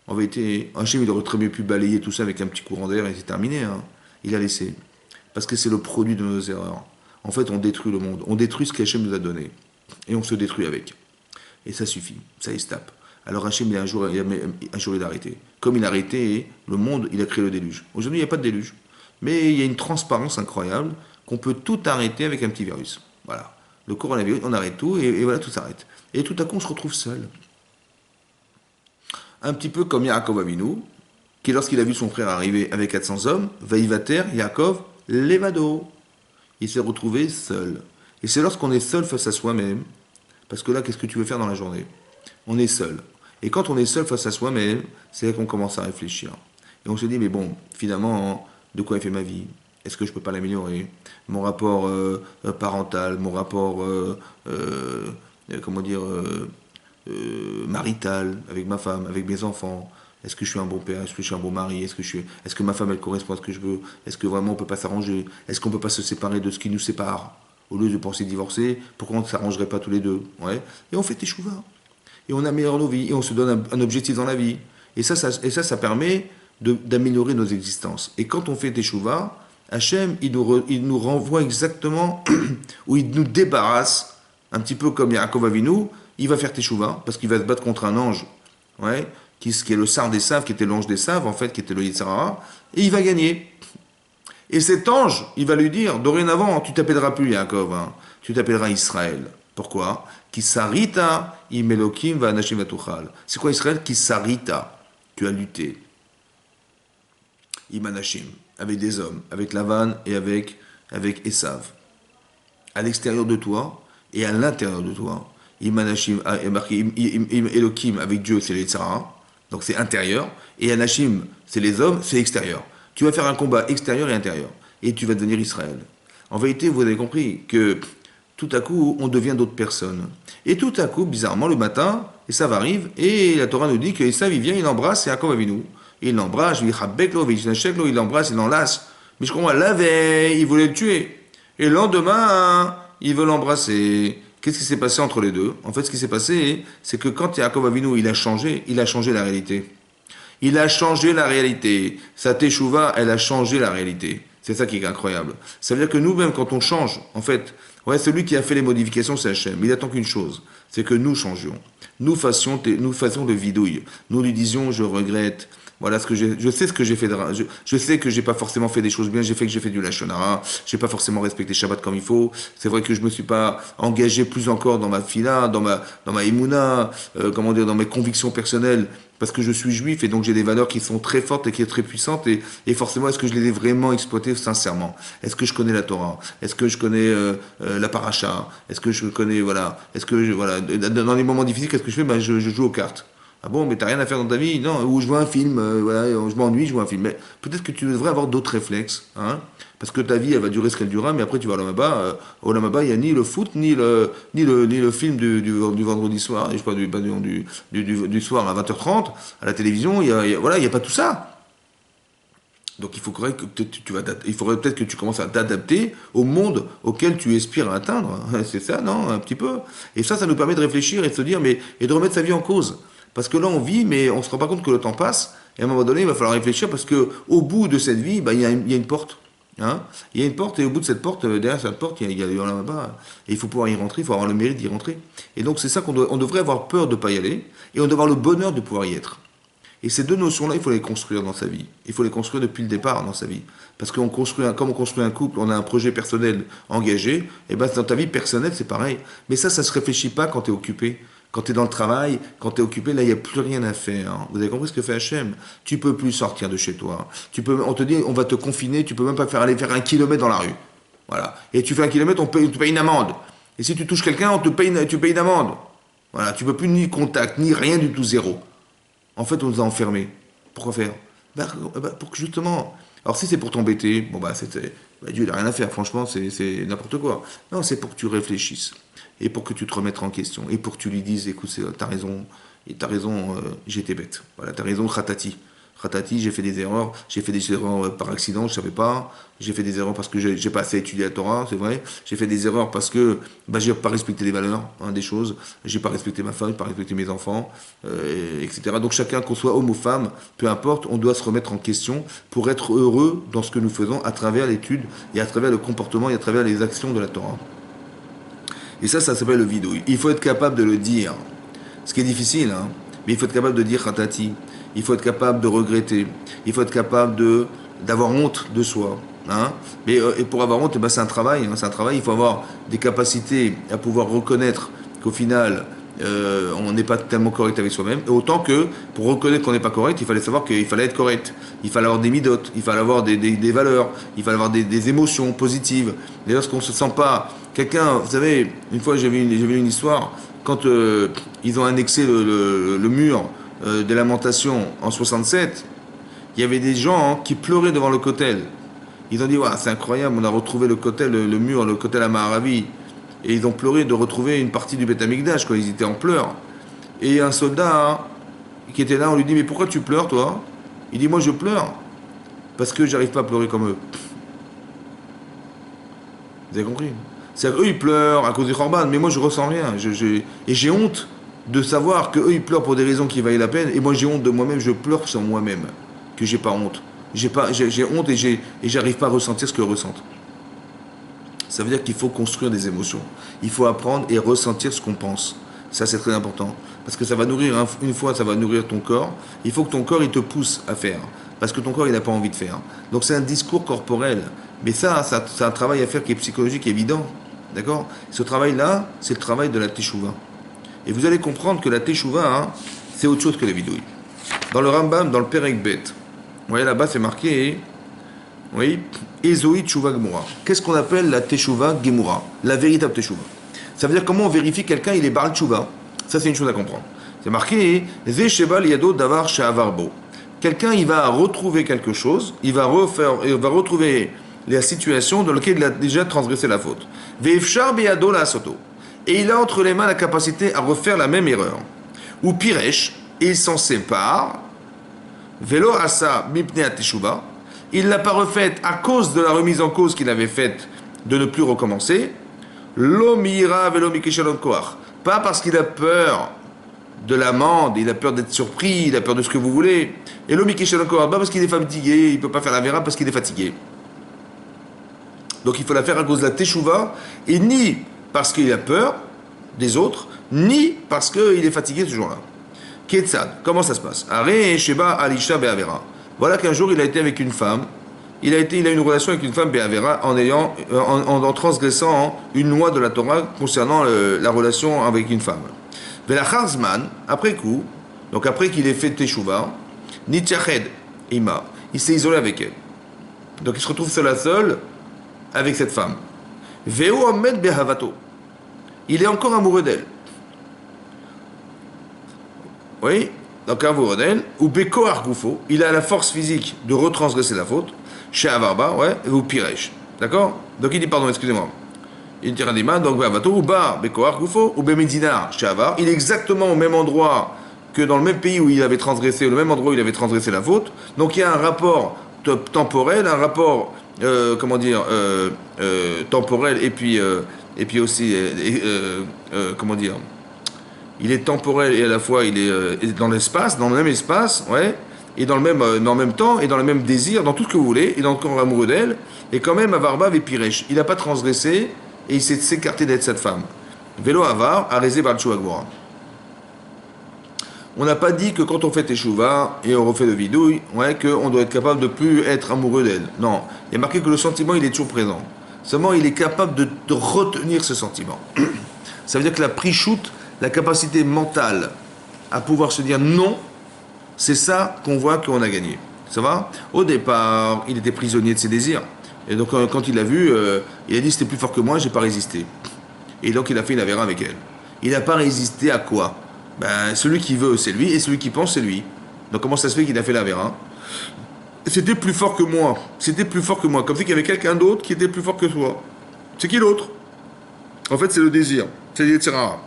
En vérité, Hachem, il aurait très bien pu balayer tout ça avec un petit courant d'air et c'est terminé, hein. Il a laissé. Parce que c'est le produit de nos erreurs. En fait, on détruit le monde. On détruit ce qu'Hachem nous a donné. Et on se détruit avec. Et ça suffit. Ça y se tape. Alors Hachem, un jour, il a arrêté. Comme il a arrêté le monde, il a créé le déluge. Aujourd'hui, il n'y a pas de déluge. Mais il y a une transparence incroyable qu'on peut tout arrêter avec un petit virus. Voilà. Le coronavirus, on arrête tout et voilà, tout s'arrête. Et tout à coup, on se retrouve seul. Un petit peu comme Yaakov Avinu, qui lorsqu'il a vu son frère arriver avec 400 hommes, Vaïvater, Yaakov, Levado. Il s'est retrouvé seul. Et c'est lorsqu'on est seul face à soi-même, parce que là, qu'est-ce que tu veux faire dans la journée? On est seul. Et quand on est seul face à soi-même, c'est là qu'on commence à réfléchir. Et on se dit, mais bon, finalement, de quoi est fait ma vie? Est-ce que je ne peux pas l'améliorer? Mon rapport parental, mon rapport comment dire, marital, avec ma femme, avec mes enfants. Est-ce que je suis un bon père? Est-ce que je suis un bon mari? Est-ce que ma femme, elle correspond à ce que je veux? Est-ce que vraiment on peut pas s'arranger? Est-ce qu'on peut pas se séparer de ce qui nous sépare? Au lieu de penser divorcer, pourquoi on ne s'arrangerait pas tous les deux? Ouais. Et on fait teshuva. Et on améliore nos vies. Et on se donne un objectif dans la vie. Et ça permet d'améliorer nos existences. Et quand on fait teshuva, Hachem, il nous renvoie exactement, ou il nous débarrasse, un petit peu comme Yaakov Avinu, il va faire teshuva, parce qu'il va se battre contre un ange, ouais, qui est le Sar des Saves, qui était l'ange des Saves, en fait, qui était le Yitzhara, et il va gagner. Et cet ange, il va lui dire, dorénavant, tu t'appelleras plus Yaakov, hein, tu t'appelleras Israël. Pourquoi? Kisarita imelokim va anashim vatuchal. C'est quoi Israël? Kisarita. Tu as lutté. Imanashim, avec des hommes, avec Lavan et avec Esav. À l'extérieur de toi et à l'intérieur de toi. Imanashim est marqué Elohim avec Dieu, c'est les Tzara, donc c'est intérieur. Et Anashim, c'est les hommes, c'est extérieur. Tu vas faire un combat extérieur et intérieur. Et tu vas devenir Israël. En vérité, vous avez compris que tout à coup, on devient d'autres personnes. Et tout à coup, bizarrement, le matin, Esav arrive, et la Torah nous dit que Esav, il vient, il embrasse Yaakov Avinu. Il l'embrasse, il l'embrasse, il l'enlace. Mais je comprends, la veille, il voulait le tuer. Et le lendemain, il veut l'embrasser. Qu'est-ce qui s'est passé entre les deux? En fait, ce qui s'est passé, c'est que quand Yaakov Avinu, il a changé la réalité. Il a changé la réalité. Sa teshuva, elle a changé la réalité. C'est ça qui est incroyable. Ça veut dire que nous-mêmes, quand on change, en fait, ouais, celui qui a fait les modifications, c'est Hachem. Il attend qu'une chose, c'est que nous changions. Nous fassions le vidouille. Nous lui disions, je regrette. Voilà je sais ce que j'ai fait. Je sais que j'ai pas forcément fait des choses bien. J'ai fait du lashon hara. J'ai pas forcément respecté Shabbat comme il faut. C'est vrai que je me suis pas engagé plus encore dans ma fila, dans ma émouna, dans mes convictions personnelles, parce que je suis juif et donc j'ai des valeurs qui sont très fortes et qui sont très puissantes et forcément est-ce que je les ai vraiment exploitées sincèrement? Est-ce que je connais la Torah? Est-ce que je connais la paracha? Est-ce que je connais dans les moments difficiles qu'est-ce que je fais? Je joue aux cartes. Ah bon, mais t'as rien à faire dans ta vie? Non, ou je vois un film, je m'ennuie, je vois un film. Mais peut-être que tu devrais avoir d'autres réflexes, hein, parce que ta vie, elle va durer ce qu'elle durera, mais après tu vas au Lamaba, il n'y a ni le foot, ni le film du vendredi soir, je sais pas, du soir à 20h30, à la télévision, il y a pas tout ça. Donc il faudrait peut-être que tu commences à t'adapter au monde auquel tu aspires à atteindre. C'est ça, non? Un petit peu. Et ça nous permet de réfléchir et de se dire, et de remettre sa vie en cause. Parce que là, on vit, mais on ne se rend pas compte que le temps passe. Et à un moment donné, il va falloir réfléchir parce qu'au bout de cette vie, il y a une porte. Hein, il y a une porte, et au bout de cette porte, derrière cette porte, il y a là-bas. Et il faut pouvoir y rentrer, il faut avoir le mérite d'y rentrer. Et donc, c'est ça on devrait avoir peur de ne pas y aller, et on devrait avoir le bonheur de pouvoir y être. Et ces deux notions-là, il faut les construire dans sa vie. Il faut les construire depuis le départ dans sa vie. Parce que comme on construit un couple, on a un projet personnel engagé, et bien dans ta vie personnelle, c'est pareil. Mais ça ne se réfléchit pas quand tu es occupé. Quand tu es dans le travail, quand tu es occupé, là, il n'y a plus rien à faire. Vous avez compris ce que fait Hachem? Tu peux plus sortir de chez toi. On te dit, on va te confiner, tu peux même pas aller faire 1 kilomètre dans la rue. Voilà. Et tu fais 1 kilomètre, on te paye une amende. Et si tu touches quelqu'un, tu payes une amende. Voilà. Tu peux plus ni contact, ni rien du tout, zéro. En fait, on nous a enfermés. Pourquoi faire? Pour que justement... Alors si c'est pour t'embêter, Dieu il n'a rien à faire, franchement, c'est n'importe quoi. Non, c'est pour que tu réfléchisses. Et pour que tu te remettes en question. Et pour que tu lui dises, écoute, t'as raison, j'étais bête. Voilà, t'as raison, Khatati. Khatati, j'ai fait des erreurs par accident, je savais pas. J'ai fait des erreurs parce que j'ai pas assez étudié la Torah, c'est vrai. J'ai fait des erreurs parce que j'ai pas respecté les valeurs, des choses. J'ai pas respecté ma femme, j'ai pas respecté mes enfants, etc. Donc chacun, qu'on soit homme ou femme, peu importe, on doit se remettre en question pour être heureux dans ce que nous faisons à travers l'étude et à travers le comportement et à travers les actions de la Torah. Et ça s'appelle le vidouille. Il faut être capable de le dire. Ce qui est difficile, hein, mais il faut être capable de dire Khatati. Il faut être capable de regretter. Il faut être capable d'avoir honte de soi. Hein. Et pour avoir honte, c'est un travail. C'est un travail. Il faut avoir des capacités à pouvoir reconnaître qu'au final, on n'est pas tellement correct avec soi-même. Et autant que pour reconnaître qu'on n'est pas correct, il fallait savoir qu'il fallait être correct. Il fallait avoir des midotes, il fallait avoir des valeurs, il fallait avoir des émotions positives. Et lorsqu'on ne se sent pas... Quelqu'un, vous savez, une fois j'ai vu une histoire, quand ils ont annexé le mur des Lamentations en 67, il y avait des gens qui pleuraient devant le kotel. Ils ont dit, ouais, c'est incroyable, on a retrouvé le kotel, le mur, le kotel à Maharavi. Et ils ont pleuré de retrouver une partie du Beth Amikdash, quand ils étaient en pleurs. Et un soldat hein, qui était là, on lui dit, mais pourquoi tu pleures, toi? Il dit, moi je pleure, parce que j'arrive pas à pleurer comme eux. Vous avez compris? C'est-à-dire qu'eux, ils pleurent à cause du Khorban, mais moi je ressens rien. Et j'ai honte de savoir qu'eux, ils pleurent pour des raisons qui valent la peine, et moi j'ai honte de moi-même, je pleure sur moi-même, que j'ai pas honte. J'ai honte et j'arrive pas à ressentir ce qu'eux ressentent. Ça veut dire qu'il faut construire des émotions. Il faut apprendre et ressentir ce qu'on pense. Ça, c'est très important. Parce que ça va nourrir, une fois, ça va nourrir ton corps. Il faut que ton corps, il te pousse à faire. Parce que ton corps, il n'a pas envie de faire. Donc, c'est un discours corporel. Mais ça, c'est un travail à faire qui est psychologique évident. D'accord? Ce travail-là, c'est le travail de la teshuva. Et vous allez comprendre que la teshuva, hein, c'est autre chose que la vidouille. Dans le Rambam, dans le Perek Bet, vous voyez là-bas, c'est marqué... Oui, Ezoi Teshuva Gemura. Qu'est-ce qu'on appelle la Teshuva Gemura? La véritable Teshuva. Ça veut dire comment on vérifie quelqu'un, il est Baal Teshuva. Ça, c'est une chose à comprendre. C'est marqué Ze Shebal Yado Davar She'avarbo. Quelqu'un, il va retrouver quelque chose, il va retrouver la situation dans laquelle il a déjà transgressé la faute. Ve'efshar Beyado La Soto. Et il a entre les mains la capacité à refaire la même erreur. Ou Piresh, et il s'en sépare. Velo Asa Mipnea Teshuva. Il ne l'a pas refaite à cause de la remise en cause qu'il avait faite de ne plus recommencer. L'omira velo mikishalon koach. Pas parce qu'il a peur de l'amende, il a peur d'être surpris, il a peur de ce que vous voulez. Et l'omikishalon koach, pas parce qu'il est fatigué, il ne peut pas faire la vera parce qu'il est fatigué. Donc il faut la faire à cause de la teshuva, et ni parce qu'il a peur des autres, ni parce qu'il est fatigué ce jour-là. Ketzad, comment ça se passe? Are sheba alisha be'avera. Voilà qu'un jour il a été avec une femme, il a eu une relation avec une femme Béavera en transgressant une loi de la Torah concernant la relation avec une femme. Velachar'zman, après coup, donc après qu'il ait fait Teshuvah, Nitzached Ima, il s'est isolé avec elle. Donc il se retrouve seul à seul avec cette femme. Veu Omed Behavato, il est encore amoureux d'elle. Oui? Donc amoureux d'elle, ou Beko Argufo, il a la force physique de retransgresser la faute, chez Avarba, ouais, ou Piresh. D'accord? Donc il dit, pardon, excusez-moi. Il dit Radima, donc Bavato, ou Bar, Beko Argufo, ou Bemedinar, chez Avar. Il est exactement au même endroit que dans le même pays où il avait transgressé, le même endroit où il avait transgressé la faute. Donc il y a un rapport temporel, un rapport, temporel, et puis aussi, comment dire, il est temporel et à la fois il est dans l'espace, dans le même espace, ouais, et dans le même temps, et dans le même désir, dans tout ce que vous voulez, il est encore amoureux d'elle, et quand même Avarba et Piresh. Il n'a pas transgressé, et il s'est écarté d'être cette femme. Vélo Avar, Arezé Balchou Agora. On n'a pas dit que quand on fait Teshuvah et on refait le vidouille, ouais, qu'on doit être capable de plus être amoureux d'elle. Non, il est marqué que le sentiment, il est toujours présent. Seulement, il est capable de retenir ce sentiment. Ça veut dire que la prichoute, la capacité mentale à pouvoir se dire non, c'est ça qu'on voit qu'on a gagné. Ça va? Au départ, il était prisonnier de ses désirs. Et donc, quand il a vu, il a dit c'était plus fort que moi, j'ai pas résisté. Et donc, il a fait une avéra avec elle. Il n'a pas résisté à quoi? Ben, celui qui veut, c'est lui, et celui qui pense, c'est lui. Donc, comment ça se fait qu'il a fait l'avéra? C'était plus fort que moi. C'était plus fort que moi. Comme si qu'il y avait quelqu'un d'autre qui était plus fort que toi. C'est qui l'autre? En fait, c'est le désir. C'est le Yetzirah.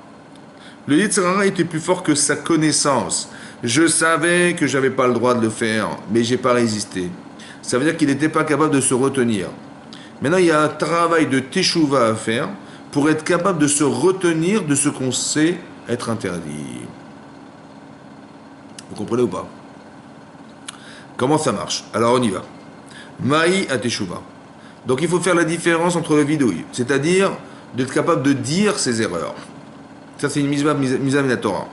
Le Yetzirah était plus fort que sa connaissance. Je savais que j'avais pas le droit de le faire, mais j'ai pas résisté. Ça veut dire qu'il n'était pas capable de se retenir. Maintenant, il y a un travail de teshuva à faire pour être capable de se retenir de ce qu'on sait être interdit. Vous comprenez ou pas? Comment ça marche? Alors on y va. Maï à teshuva. Donc il faut faire la différence entre le vidouille, c'est-à-dire d'être capable de dire ses erreurs. Ça, c'est une mise à la Torah.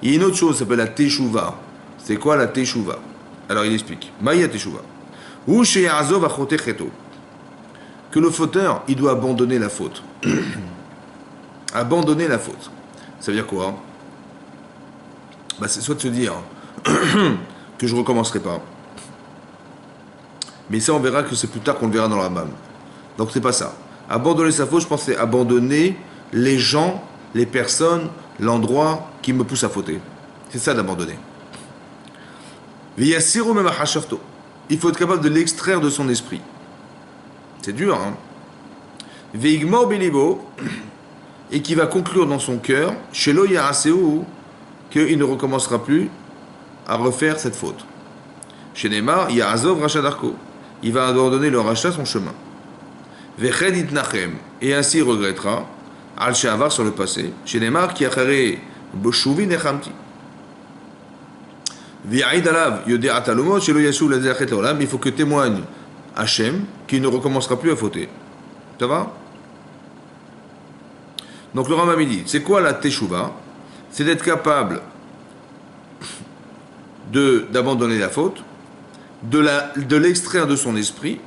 Il y a une autre chose, ça s'appelle la teshuva. C'est quoi la teshuva? Alors il explique. Maïa teshuva. Ou chez Azov achote cheto. Que le fauteur, il doit abandonner la faute. Abandonner la faute. Ça veut dire quoi? Bah, c'est soit de se dire que je ne recommencerai pas. Mais ça, on verra que c'est plus tard qu'on le verra dans la Rambam. Donc c'est pas ça. Abandonner sa faute, je pense, c'est abandonner les gens, les personnes, l'endroit qui me pousse à fauter. C'est ça d'abandonner. Il faut être capable de l'extraire de son esprit. C'est dur, hein. et qui va conclure dans son cœur, chez l'Oyaraseu, qu'il ne recommencera plus à refaire cette faute. Chez Neymar, Yaazov Rachat Darko. Il va abandonner le rachat son chemin. Veched Itnachem. Et ainsi il regrettera, Al Shavar sur le passé. Chez Neymar, qui achare Boshuvi Nechamti. V'yaïd alav Yodé Atalomot, chez l'Oyashu Lazachet Olam. Il faut que témoigne Hachem qu'il ne recommencera plus à fauter. Ça va? Donc le Rambam dit, c'est quoi la Teshuvah? C'est d'être capable d'abandonner la faute, de l'extraire de son esprit,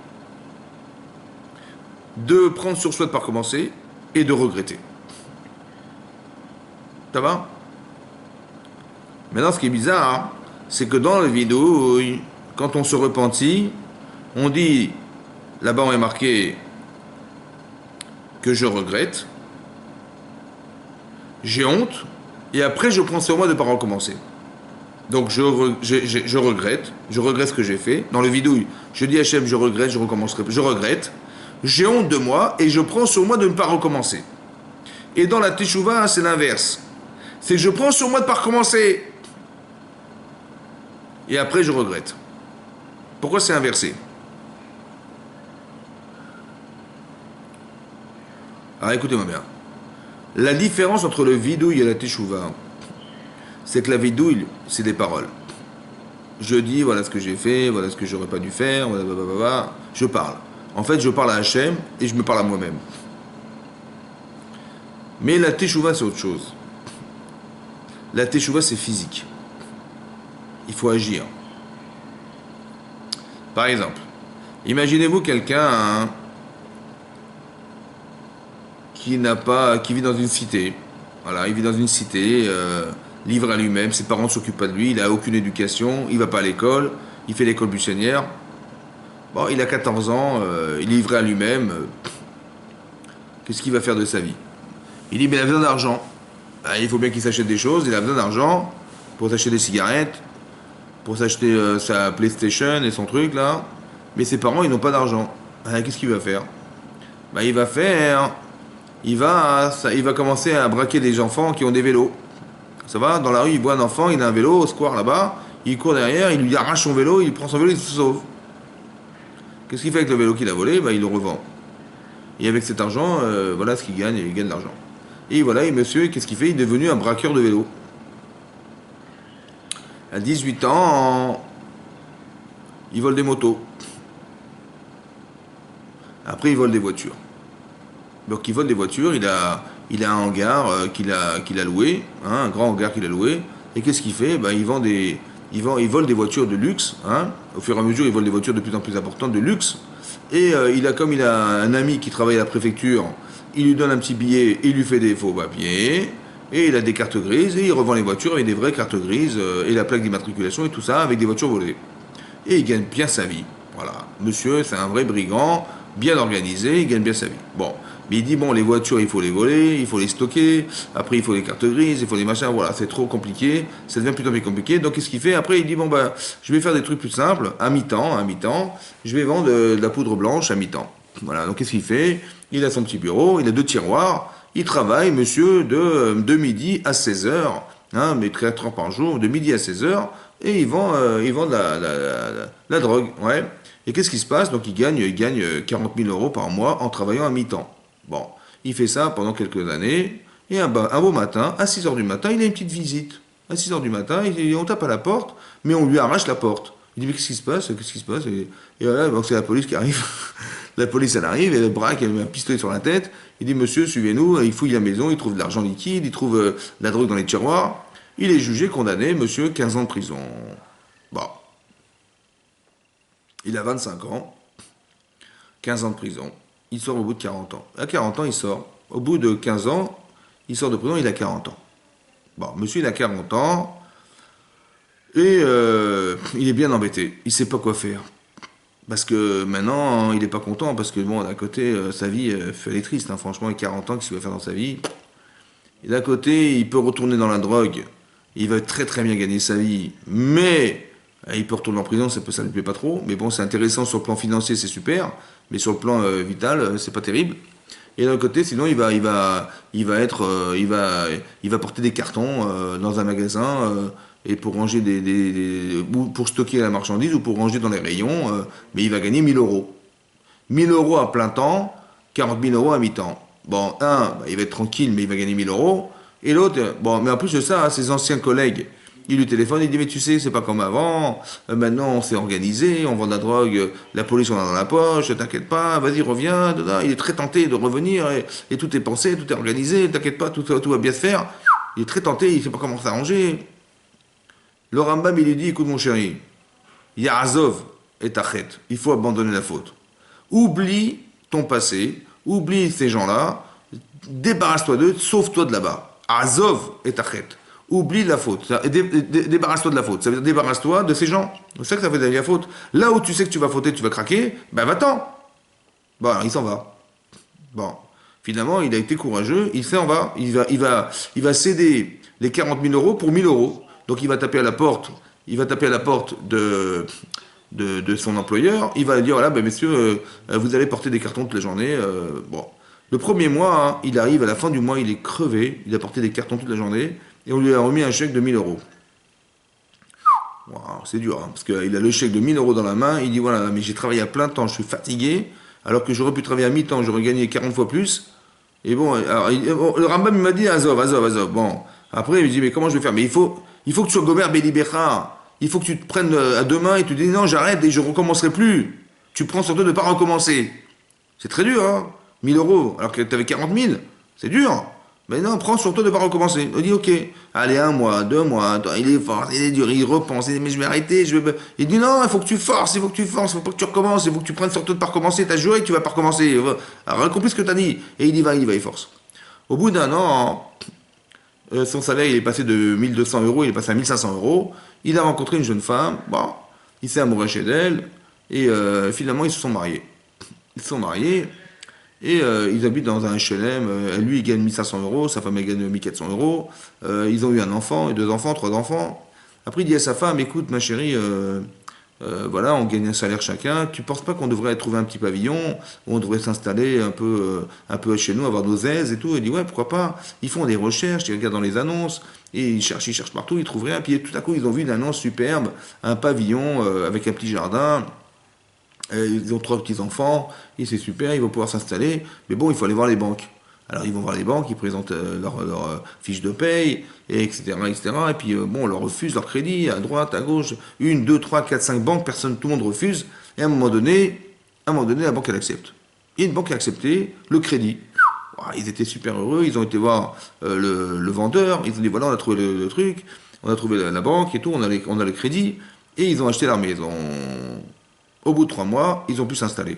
de prendre sur soi de ne pas recommencer et de regretter. Ça va? Maintenant, ce qui est bizarre, c'est que dans la vidéo, quand on se repentit, on dit, là-bas on est marqué que je regrette, j'ai honte, et après je prends sur moi de ne pas recommencer. Donc je regrette ce que j'ai fait. Dans le vidéo, je dis à Hachem, je regrette, je recommencerai, je regrette, j'ai honte de moi, et je prends sur moi de ne pas recommencer. Et dans la Teshuvah, c'est l'inverse. C'est que je prends sur moi de ne pas recommencer. Et après je regrette. Pourquoi c'est inversé? Alors écoutez-moi bien. La différence entre le vidouille et la Teshuvah, c'est que la vidouille, c'est des paroles. Je dis, voilà ce que j'ai fait, voilà ce que j'aurais pas dû faire, voilà, blablabla. Je parle. En fait, je parle à Hachem et je me parle à moi-même. Mais la Teshuvah, c'est autre chose. La Teshuvah, c'est physique. Il faut agir. Par exemple, imaginez-vous quelqu'un qui vit dans une cité. Voilà, il vit dans une cité, livré à lui-même, ses parents ne s'occupent pas de lui, il n'a aucune éducation, il ne va pas à l'école, il fait l'école buissonnière. Bon, il a 14 ans, il est livré à lui-même. Qu'est-ce qu'il va faire de sa vie? Il dit, mais il a besoin d'argent. Il faut bien qu'il s'achète des choses, il a besoin d'argent pour s'acheter des cigarettes, pour s'acheter sa PlayStation et son truc là. Mais ses parents, ils n'ont pas d'argent. Qu'est-ce qu'il va faire? Il va commencer à braquer des enfants qui ont des vélos. Ça va? Dans la rue, il voit un enfant, il a un vélo au square là-bas, il court derrière, il lui arrache son vélo, il prend son vélo, il se sauve. Qu'est-ce qu'il fait avec le vélo qu'il a volé? Il le revend. Et avec cet argent, voilà ce qu'il gagne, il gagne de l'argent. Et voilà, et monsieur, qu'est-ce qu'il fait? Il est devenu un braqueur de vélo. À 18 ans, il vole des motos. Après, il vole des voitures. Donc, il vole des voitures, il a un hangar qu'il a loué, hein, un grand hangar qu'il a loué. Et qu'est-ce qu'il fait? Il vole des voitures de luxe. Hein. Au fur et à mesure, il vole des voitures de plus en plus importantes, de luxe. Et comme il a un ami qui travaille à la préfecture, il lui donne un petit billet, il lui fait des faux papiers. Et il a des cartes grises, et il revend les voitures avec des vraies cartes grises, et la plaque d'immatriculation et tout ça, avec des voitures volées. Et il gagne bien sa vie. Voilà. Monsieur, c'est un vrai brigand, bien organisé, il gagne bien sa vie. Bon. Mais il dit, bon, les voitures, il faut les voler, il faut les stocker, après il faut les cartes grises, il faut les machins, voilà, c'est trop compliqué, ça devient plutôt plus compliqué. Donc qu'est-ce qu'il fait? Après, il dit, bon, je vais faire des trucs plus simples, à mi-temps, je vais vendre de la poudre blanche à mi-temps. Voilà, donc qu'est-ce qu'il fait? Il a son petit bureau, il a 2 tiroirs, il travaille, monsieur, de midi à 16 heures, hein, mais 4 heures par jour, de midi à 16 heures, et il vend de la drogue, ouais. Et qu'est-ce qui se passe? Donc il gagne 40 000 € par mois en travaillant à mi-temps. Bon, il fait ça pendant quelques années, et un beau matin, à 6 heures du matin, il a une petite visite. À 6 heures du matin, on tape à la porte, mais on lui arrache la porte. Il dit, mais qu'est-ce qui se passe? Qu'est-ce qui se passe? Et voilà, donc c'est la police qui arrive. La police, elle arrive, elle braque, elle met un pistolet sur la tête. Il dit, monsieur, suivez-nous. Il fouille la maison, il trouve de l'argent liquide, il trouve de la drogue dans les tiroirs. Il est jugé, condamné, monsieur, 15 ans de prison. Bon. Il a 25 ans, 15 ans de prison. Il sort au bout de 40 ans. À 40 ans, il sort. Au bout de 15 ans, il sort de prison, il a 40 ans. Bon, monsieur, il a 40 ans, et il est bien embêté. Il ne sait pas quoi faire. Parce que maintenant, il n'est pas content, parce que bon, d'un côté, sa vie, elle est triste, hein, franchement, il a 40 ans, qu'est-ce qu'il va faire dans sa vie? Et d'un côté, il peut retourner dans la drogue, il va très très bien gagner sa vie, mais il peut retourner en prison, ça ne lui plaît pas trop, mais bon, c'est intéressant sur le plan financier, c'est super, mais sur le plan vital, c'est pas terrible. Et d'un côté, sinon, il va porter des cartons dans un magasin et pour ranger ou pour stocker la marchandise ou pour ranger dans les rayons, mais il va gagner 1000 euros. 1000 euros à plein temps, 40 000 euros à mi-temps. Bon, il va être tranquille, mais il va gagner 1000 euros. Et l'autre, bon, mais en plus de ça, ses anciens collègues, il lui téléphone, il dit, mais tu sais, c'est pas comme avant, maintenant on s'est organisé, on vend de la drogue, la police on a dans la poche, t'inquiète pas, vas-y, reviens, il est très tenté de revenir, et tout est pensé, tout est organisé, t'inquiète pas, tout va bien se faire. Il est très tenté, il sait pas comment s'arranger. Le Rambam, il lui dit, écoute mon chéri, Ya'azov et Tachet, il faut abandonner la faute. Oublie ton passé, oublie ces gens-là, débarrasse-toi d'eux, sauve-toi de là-bas. Azov et Tachet. Oublie la faute. Débarrasse-toi de la faute. Ça veut dire débarrasse-toi de ces gens. C'est ça que ça veut dire la faute. Là où tu sais que tu vas fauter, tu vas craquer, ben va-t'en. Bon, alors il s'en va. Bon. Finalement, il a été courageux, il s'en va. Il va céder les 40 000 euros pour 1000 euros. Donc il va taper à la porte. Il va taper à la porte de son employeur. Il va dire, voilà, ben messieurs, vous allez porter des cartons toute la journée. Bon. Le premier mois, hein, il arrive à la fin du mois, il est crevé. Il a porté des cartons toute la journée. Et on lui a remis un chèque de 1000 euros. Wow, c'est dur, hein, parce qu'il a le chèque de 1000 euros dans la main. Il dit, voilà, mais j'ai travaillé à plein temps, je suis fatigué. Alors que j'aurais pu travailler à mi-temps, j'aurais gagné 40 fois plus. Et bon, alors, le Rambam m'a dit, Azov. Bon, après, il me dit, mais comment je vais faire? Mais il faut que tu sois Gomer Belibécha. Il faut que tu te prennes à deux mains et tu te dis, non, j'arrête et je ne recommencerai plus. Tu prends surtout de ne pas recommencer. C'est très dur, hein, 1000 euros, alors que tu avais 40 000. C'est dur. Mais non, prends sur toi de ne pas recommencer. On dit, ok, allez, 1 mois, 2 mois, il est fort, il est dur, il repense, il dit, mais je vais arrêter, Il dit, non, il faut que tu forces, il faut pas que tu recommences, il faut que tu prennes sur toi de ne pas recommencer, t'as joué, tu vas pas recommencer. Alors, accomplis ce que t'as dit. Et il y va, il force. Au bout d'un an, son salaire, il est passé de 1200 euros, il est passé à 1500 euros. Il a rencontré une jeune femme, bon, il s'est amoureux chez elle, et finalement, ils se sont mariés. Et ils habitent dans un HLM. Lui, il gagne 1500 euros, sa femme, elle gagne 1400 euros. Ils ont eu un enfant, 2 enfants, 3 enfants. Après, il dit à sa femme, écoute, ma chérie, voilà, on gagne un salaire chacun. Tu penses pas qu'on devrait trouver un petit pavillon, où on devrait s'installer un peu chez nous, avoir nos aises et tout? Il dit, ouais, pourquoi pas? Ils font des recherches, ils regardent dans les annonces, et ils cherchent partout, ils trouvent rien. Puis tout à coup, ils ont vu une annonce superbe, un pavillon avec un petit jardin. Ils ont 3 petits-enfants, et c'est super, ils vont pouvoir s'installer. Mais bon, il faut aller voir les banques. Alors ils vont voir les banques, ils présentent leur fiche de paye, et etc., etc. Et puis bon, on leur refuse leur crédit, à droite, à gauche, 1, 2, 3, 4, 5 banques, tout le monde refuse. Et à un moment donné, la banque, elle accepte. Et une banque a accepté le crédit. Ils étaient super heureux, ils ont été voir le vendeur, ils ont dit, voilà, on a trouvé le truc, on a trouvé la banque et tout, on a le crédit, et ils ont acheté leur maison. Au bout de 3 mois, ils ont pu s'installer.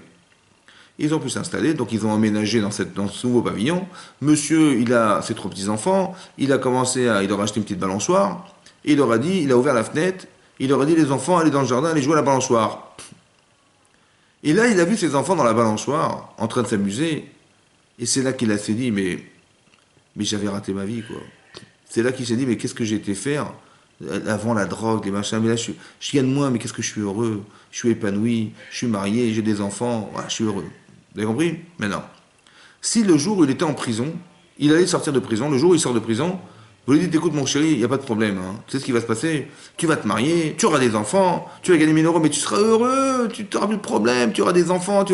Donc ils ont emménagé dans ce nouveau pavillon. Monsieur, il a ses 3 petits-enfants, il leur a acheté une petite balançoire, et il a ouvert la fenêtre, il leur a dit, les enfants, allez dans le jardin, allez jouer à la balançoire. Et là, il a vu ses enfants dans la balançoire, en train de s'amuser, et c'est là qu'il s'est dit, mais j'avais raté ma vie, quoi. C'est là qu'il s'est dit, mais qu'est-ce que j'ai été faire avant la drogue, les machins, mais là je gagne moins, mais qu'est-ce que je suis heureux, je suis épanoui, je suis marié, j'ai des enfants, voilà, je suis heureux. Vous avez compris? Mais non. Si le jour où il était en prison, il allait sortir de prison, le jour où il sort de prison, vous lui dites, écoute mon chéri, il n'y a pas de problème, hein. Tu sais ce qui va se passer? Tu vas te marier, tu auras des enfants, tu vas gagner 1000 euros, mais tu seras heureux, tu n'auras plus de problème, tu auras des enfants, tu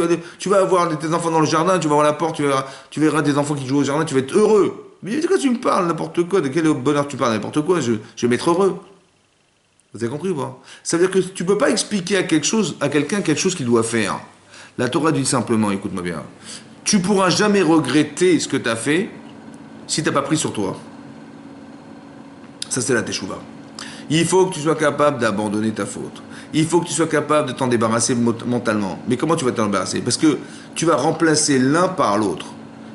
vas avoir tes enfants dans le jardin, tu vas voir la porte, tu verras des enfants qui jouent au jardin, tu vas être heureux. Mais de quoi tu me parles, n'importe quoi, de quel bonheur tu parles, n'importe quoi, je vais m'être heureux. Vous avez compris ou pas? Ça veut dire que tu ne peux pas expliquer à quelqu'un quelque chose qu'il doit faire. La Torah dit simplement, écoute-moi bien, tu ne pourras jamais regretter ce que tu as fait si tu n'as pas pris sur toi. Ça, c'est la teshuva. Il faut que tu sois capable d'abandonner ta faute. Il faut que tu sois capable de t'en débarrasser mentalement. Mais comment tu vas t'en débarrasser? Parce que tu vas remplacer l'un par l'autre.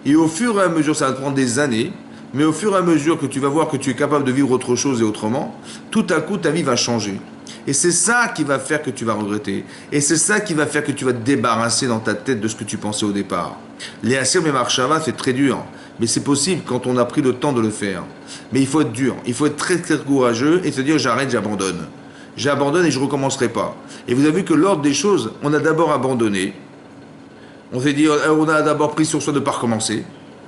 Et au fur et à mesure, ça va te prendre des années, mais au fur et à mesure que tu vas voir que tu es capable de vivre autre chose et autrement, tout à coup, ta vie va changer. Et c'est ça qui va faire que tu vas regretter. Et c'est ça qui va faire que tu vas te débarrasser dans ta tête de ce que tu pensais au départ. Les Asir et Marshava, c'est très dur. Mais c'est possible quand on a pris le temps de le faire. Mais il faut être dur. Il faut être très, très courageux et se dire, j'arrête, j'abandonne. J'abandonne et je ne recommencerai pas. Et vous avez vu que l'ordre des choses, on a d'abord abandonné. On s'est dit, on a d'abord pris sur soi de ne pas recommencer,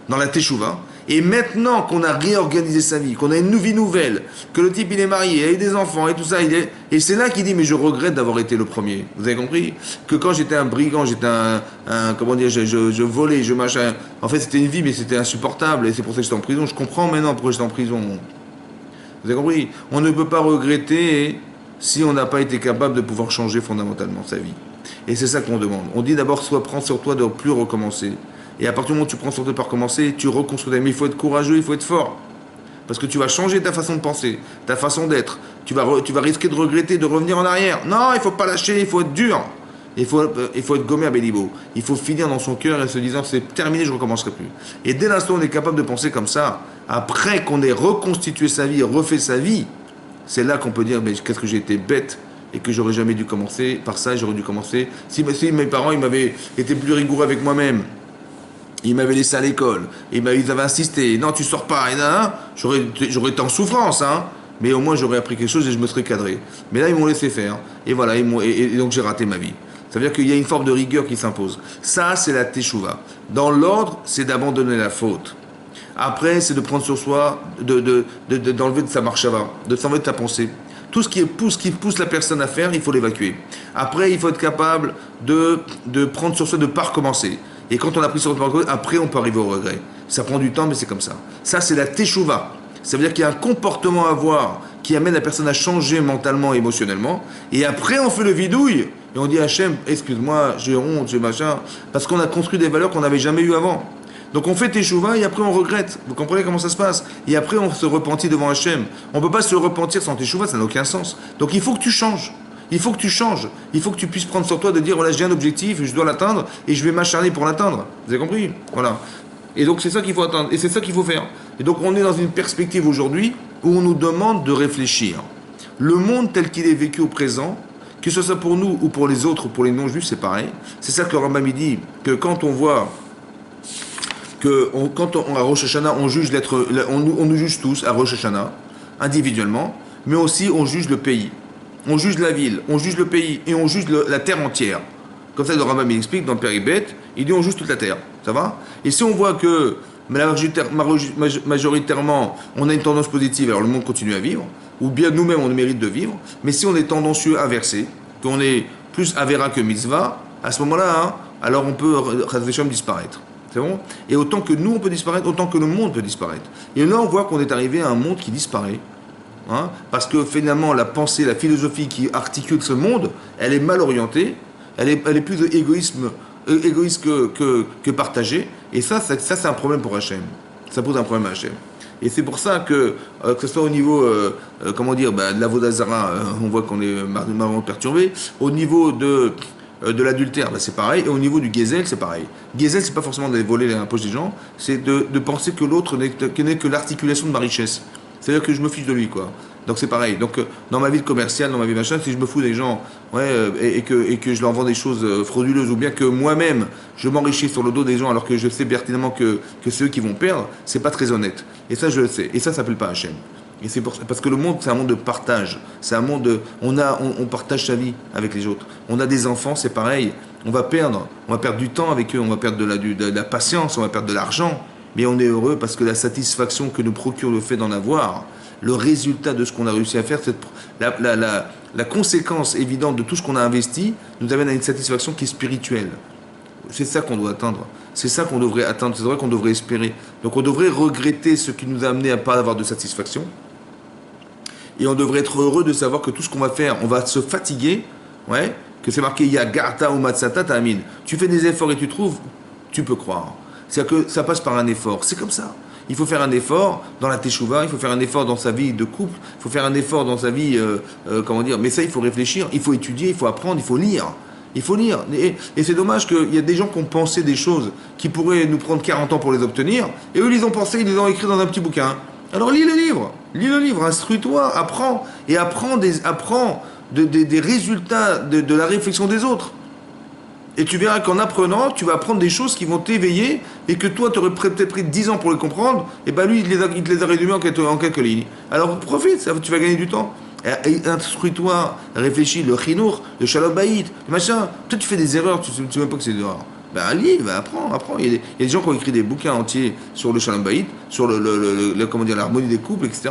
dans la teshuva. Et maintenant qu'on a réorganisé sa vie, qu'on a une vie nouvelle, que le type il est marié, il a eu des enfants et tout ça, et c'est là qu'il dit, mais je regrette d'avoir été le premier. Vous avez compris? Que quand j'étais un brigand, j'étais comment dire, je volais, je machin. En fait, c'était une vie, mais c'était insupportable, et c'est pour ça que j'étais en prison. Je comprends maintenant pourquoi j'étais en prison. Vous avez compris? On ne peut pas regretter si on n'a pas été capable de pouvoir changer fondamentalement sa vie. Et c'est ça qu'on demande. On dit d'abord, prends sur toi de ne plus recommencer. Et à partir du moment où tu prends sur toi de ne pas recommencer, tu reconstruis. Mais il faut être courageux, il faut être fort. Parce que tu vas changer ta façon de penser, ta façon d'être. Tu vas risquer de regretter, de revenir en arrière. Non, il ne faut pas lâcher, il faut être dur. Il faut être gommé à Bélibo. Il faut finir dans son cœur et se disant, c'est terminé, je ne recommencerai plus. Et dès l'instant où on est capable de penser comme ça, après qu'on ait reconstitué sa vie, refait sa vie, c'est là qu'on peut dire, mais qu'est-ce que j'ai été bête et que j'aurais jamais dû commencer par ça, j'aurais dû commencer. Si mes parents ils m'avaient été plus rigoureux avec moi-même, ils m'avaient laissé à l'école, ils avaient insisté, non tu sors pas, et là, j'aurais été en souffrance, hein, mais au moins j'aurais appris quelque chose et je me serais cadré. Mais là ils m'ont laissé faire, et voilà, et donc j'ai raté ma vie. Ça veut dire qu'il y a une forme de rigueur qui s'impose. Ça c'est la teshuva. Dans l'ordre, c'est d'abandonner la faute. Après, c'est de prendre sur soi, d'enlever de sa marche avant, de s'enlever de ta pensée. Tout ce qui pousse la personne à faire, il faut l'évacuer. Après, il faut être capable de prendre sur soi, de ne pas recommencer. Et quand on a pris sur soi, après, on peut arriver au regret. Ça prend du temps, mais c'est comme ça. Ça, c'est la teshuva. Ça veut dire qu'il y a un comportement à avoir qui amène la personne à changer mentalement et émotionnellement. Et après, on fait le vidouille. Et on dit à Hachem, excuse-moi, j'ai honte, j'ai machin. Parce qu'on a construit des valeurs qu'on n'avait jamais eues avant. Donc on fait teshuva et après on regrette. Vous comprenez comment ça se passe? Et après on se repentit devant Hachem. On ne peut pas se repentir sans teshuva, ça n'a aucun sens. Donc il faut que tu changes. Il faut que tu changes. Il faut que tu puisses prendre sur toi de dire, voilà, j'ai un objectif, je dois l'atteindre et je vais m'acharner pour l'atteindre. Vous avez compris? Voilà. Et donc c'est ça qu'il faut atteindre. Et c'est ça qu'il faut faire. Et donc on est dans une perspective aujourd'hui où on nous demande de réfléchir. Le monde tel qu'il est vécu au présent, que ce soit pour nous ou pour les autres, pour les non-juifs, c'est pareil. C'est ça que le Rambam dit, que quand on voit quand à Rosh Hashanah, on nous juge tous à Rosh Hashanah, individuellement, mais aussi on juge le pays. On juge la ville, on juge le pays et on juge la terre entière. Comme ça, le Rambam explique dans le Péribet, il dit on juge toute la terre. Ça va? Et si on voit que majoritairement on a une tendance positive, alors le monde continue à vivre, ou bien nous-mêmes on mérite de vivre, mais si on est tendancieux inversé, qu'on est plus Avera que Mitzvah, à ce moment-là, hein, alors on peut disparaître. C'est bon? Et autant que nous on peut disparaître, autant que le monde peut disparaître. Et là on voit qu'on est arrivé à un monde qui disparaît. Hein, parce que finalement la pensée, la philosophie qui articule ce monde, elle est mal orientée, elle est plus égoïste que partagée. Et ça c'est un problème pour Hachem. Ça pose un problème à Hachem. Et c'est pour ça que ce soit au niveau, de la Vodazara, on voit qu'on est marrant perturbé. Au niveau de l'adultère, c'est pareil. Et au niveau du Gezel, c'est pareil. Gezel, c'est pas forcément d'aller voler la poche des gens, c'est de penser que l'autre n'est que l'articulation de ma richesse. C'est-à-dire que je me fiche de lui, quoi. Donc c'est pareil. Donc dans ma vie commerciale, dans ma vie machin, si je me fous des gens, et que je leur vends des choses frauduleuses, ou bien que moi-même je m'enrichis sur le dos des gens alors que je sais pertinemment que c'est eux qui vont perdre, c'est pas très honnête. Et ça je le sais. Et ça s'appelle pas Hachem. Et c'est parce que le monde, c'est un monde de partage. C'est un monde de, on partage sa vie avec les autres. On a des enfants, c'est pareil. On va perdre du temps avec eux, on va perdre de la patience, on va perdre de l'argent. Mais on est heureux parce que la satisfaction que nous procure le fait d'en avoir, le résultat de ce qu'on a réussi à faire, la conséquence évidente de tout ce qu'on a investi, nous amène à une satisfaction qui est spirituelle. C'est ça qu'on doit atteindre. C'est ça qu'on devrait atteindre, c'est vrai qu'on devrait espérer. Donc on devrait regretter ce qui nous a amené à ne pas avoir de satisfaction. Et on devrait être heureux de savoir que tout ce qu'on va faire, on va se fatiguer, que c'est marqué Yagarta ou Matsata Ta'amin. Tu fais des efforts et tu trouves, tu peux croire. C'est-à-dire que ça passe par un effort. C'est comme ça. Il faut faire un effort dans la teshuva, il faut faire un effort dans sa vie de couple, il faut faire un effort dans sa vie, mais ça, il faut réfléchir, il faut étudier, il faut apprendre, il faut lire. Il faut lire. Et c'est dommage qu'il y a des gens qui ont pensé des choses qui pourraient nous prendre 40 ans pour les obtenir, et eux, ils les ont pensé, ils les ont écrits dans un petit bouquin. Alors lis le livre, instruis-toi, apprends des résultats de la réflexion des autres. Et tu verras qu'en apprenant, tu vas apprendre des choses qui vont t'éveiller et que toi, tu aurais peut-être pris 10 ans pour les comprendre, et bien lui, il te les a résumés en quelques lignes. Alors profite, tu vas gagner du temps. Et instruis-toi, réfléchis, le chinour, le shalom baït, le machin. Toi, tu fais des erreurs, tu ne sais même pas que c'est des erreurs. Ben, lis, ben, apprends. Il y a des gens qui ont écrit des bouquins entiers sur le Shalom Bayit, sur comment dire, l'harmonie des couples, etc.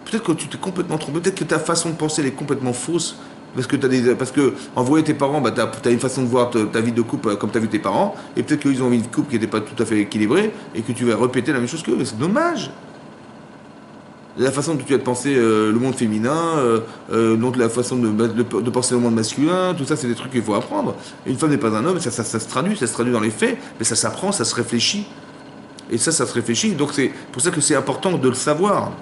Peut-être que tu t'es complètement trompé, peut-être que ta façon de penser elle est complètement fausse. Parce que en voyant tes parents, bah, tu as une façon de voir ta vie de couple comme tu as vu tes parents, et peut-être qu'ils ont une vie de couple qui n'était pas tout à fait équilibrée, et que tu vas répéter la même chose qu'eux. C'est dommage. La façon dont tu as de penser le monde féminin, donc la façon de penser le monde masculin, tout ça, c'est des trucs qu'il faut apprendre. Et une femme n'est pas un homme, ça se traduit dans les faits, mais ça s'apprend, ça se réfléchit. Et ça se réfléchit. Donc c'est pour ça que c'est important de le savoir.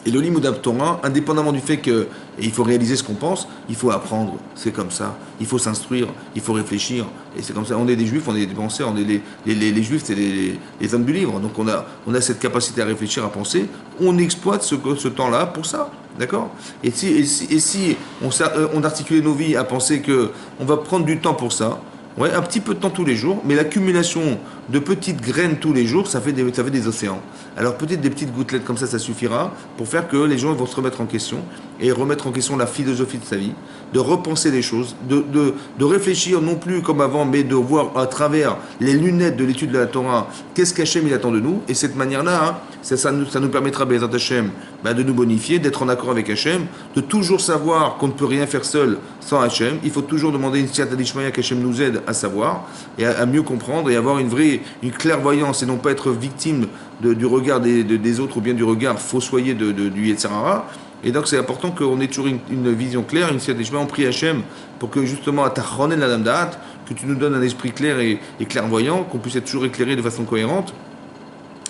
Et le Limud Torah, indépendamment du fait qu'il faut réaliser ce qu'on pense, il faut apprendre. C'est comme ça. Il faut s'instruire, il faut réfléchir. Et c'est comme ça. On est des juifs, on est des penseurs, on est les juifs, c'est les hommes du livre. Donc on a cette capacité à réfléchir, à penser. On exploite ce temps-là pour ça. D'accord. Et si on articulait nos vies à penser qu'on va prendre du temps pour ça, ouais, un petit peu de temps tous les jours, mais l'accumulation de petites graines tous les jours, ça fait des océans. Alors peut-être des petites gouttelettes comme ça suffira pour faire que les gens vont se remettre en question et remettre en question la philosophie de sa vie, de repenser les choses, de réfléchir non plus comme avant, mais de voir à travers les lunettes de l'étude de la Torah qu'est-ce qu'Hachem il attend de nous. Et cette manière-là, hein, ça nous permettra, Bezat Hachem, de nous bonifier, d'être en accord avec Hachem, de toujours savoir qu'on ne peut rien faire seul sans Hachem. Il faut toujours demander une siyata d'Ishmaïa qu'Hachem nous aide à savoir et à mieux comprendre et avoir une clairvoyance et non pas être victime du regard des autres ou bien du regard fossoyé du Yetzirara. Et donc c'est important qu'on ait toujours une vision claire, une siyata d'Ishmaïa. On prie Hachem pour que justement à Tachonen la Da'at, que tu nous donnes un esprit clair et clairvoyant, qu'on puisse être toujours éclairé de façon cohérente.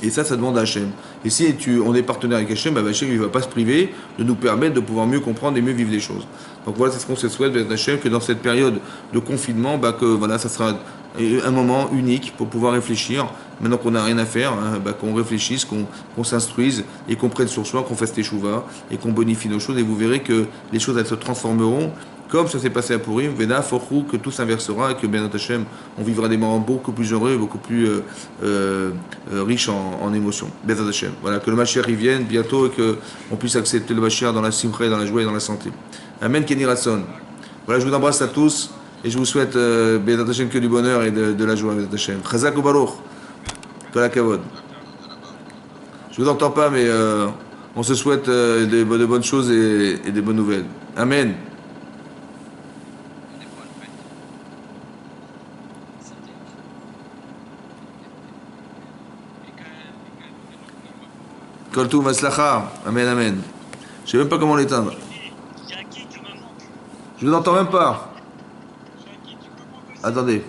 Et ça demande à Hachem. Et si on est partenaire avec Hachem, Hachem il ne va pas se priver de nous permettre de pouvoir mieux comprendre et mieux vivre les choses. Donc voilà, c'est ce qu'on se souhaite avec Hachem, que dans cette période de confinement, que voilà, ça sera un moment unique pour pouvoir réfléchir. Maintenant qu'on n'a rien à faire, hein, qu'on réfléchisse, qu'on s'instruise et qu'on prenne sur soi, qu'on fasse teshuva et qu'on bonifie nos choses. Et vous verrez que les choses elles se transformeront. Comme ça s'est passé à Purim, Veda, Forchou, que tout s'inversera et que Ben Hachem, on vivra des moments beaucoup plus heureux et beaucoup plus riches en émotions. Ben Hachem. Voilà, que le Mashiach y vienne bientôt et qu'on puisse accepter le Mashiach dans la simcha, dans la joie et dans la santé. Amen, Kenny Rasson. Voilà, je vous embrasse à tous et je vous souhaite Ben Hachem que du bonheur et de la joie, Ben Hachem. Chazak ou Baruch. Kol Kavod. Je vous entends pas, mais on se souhaite de bonnes choses et des bonnes nouvelles. Amen. Kol Tov Maslacha. Amen, amen. Je sais même pas comment l'éteindre. Je vous entends même pas. Attendez.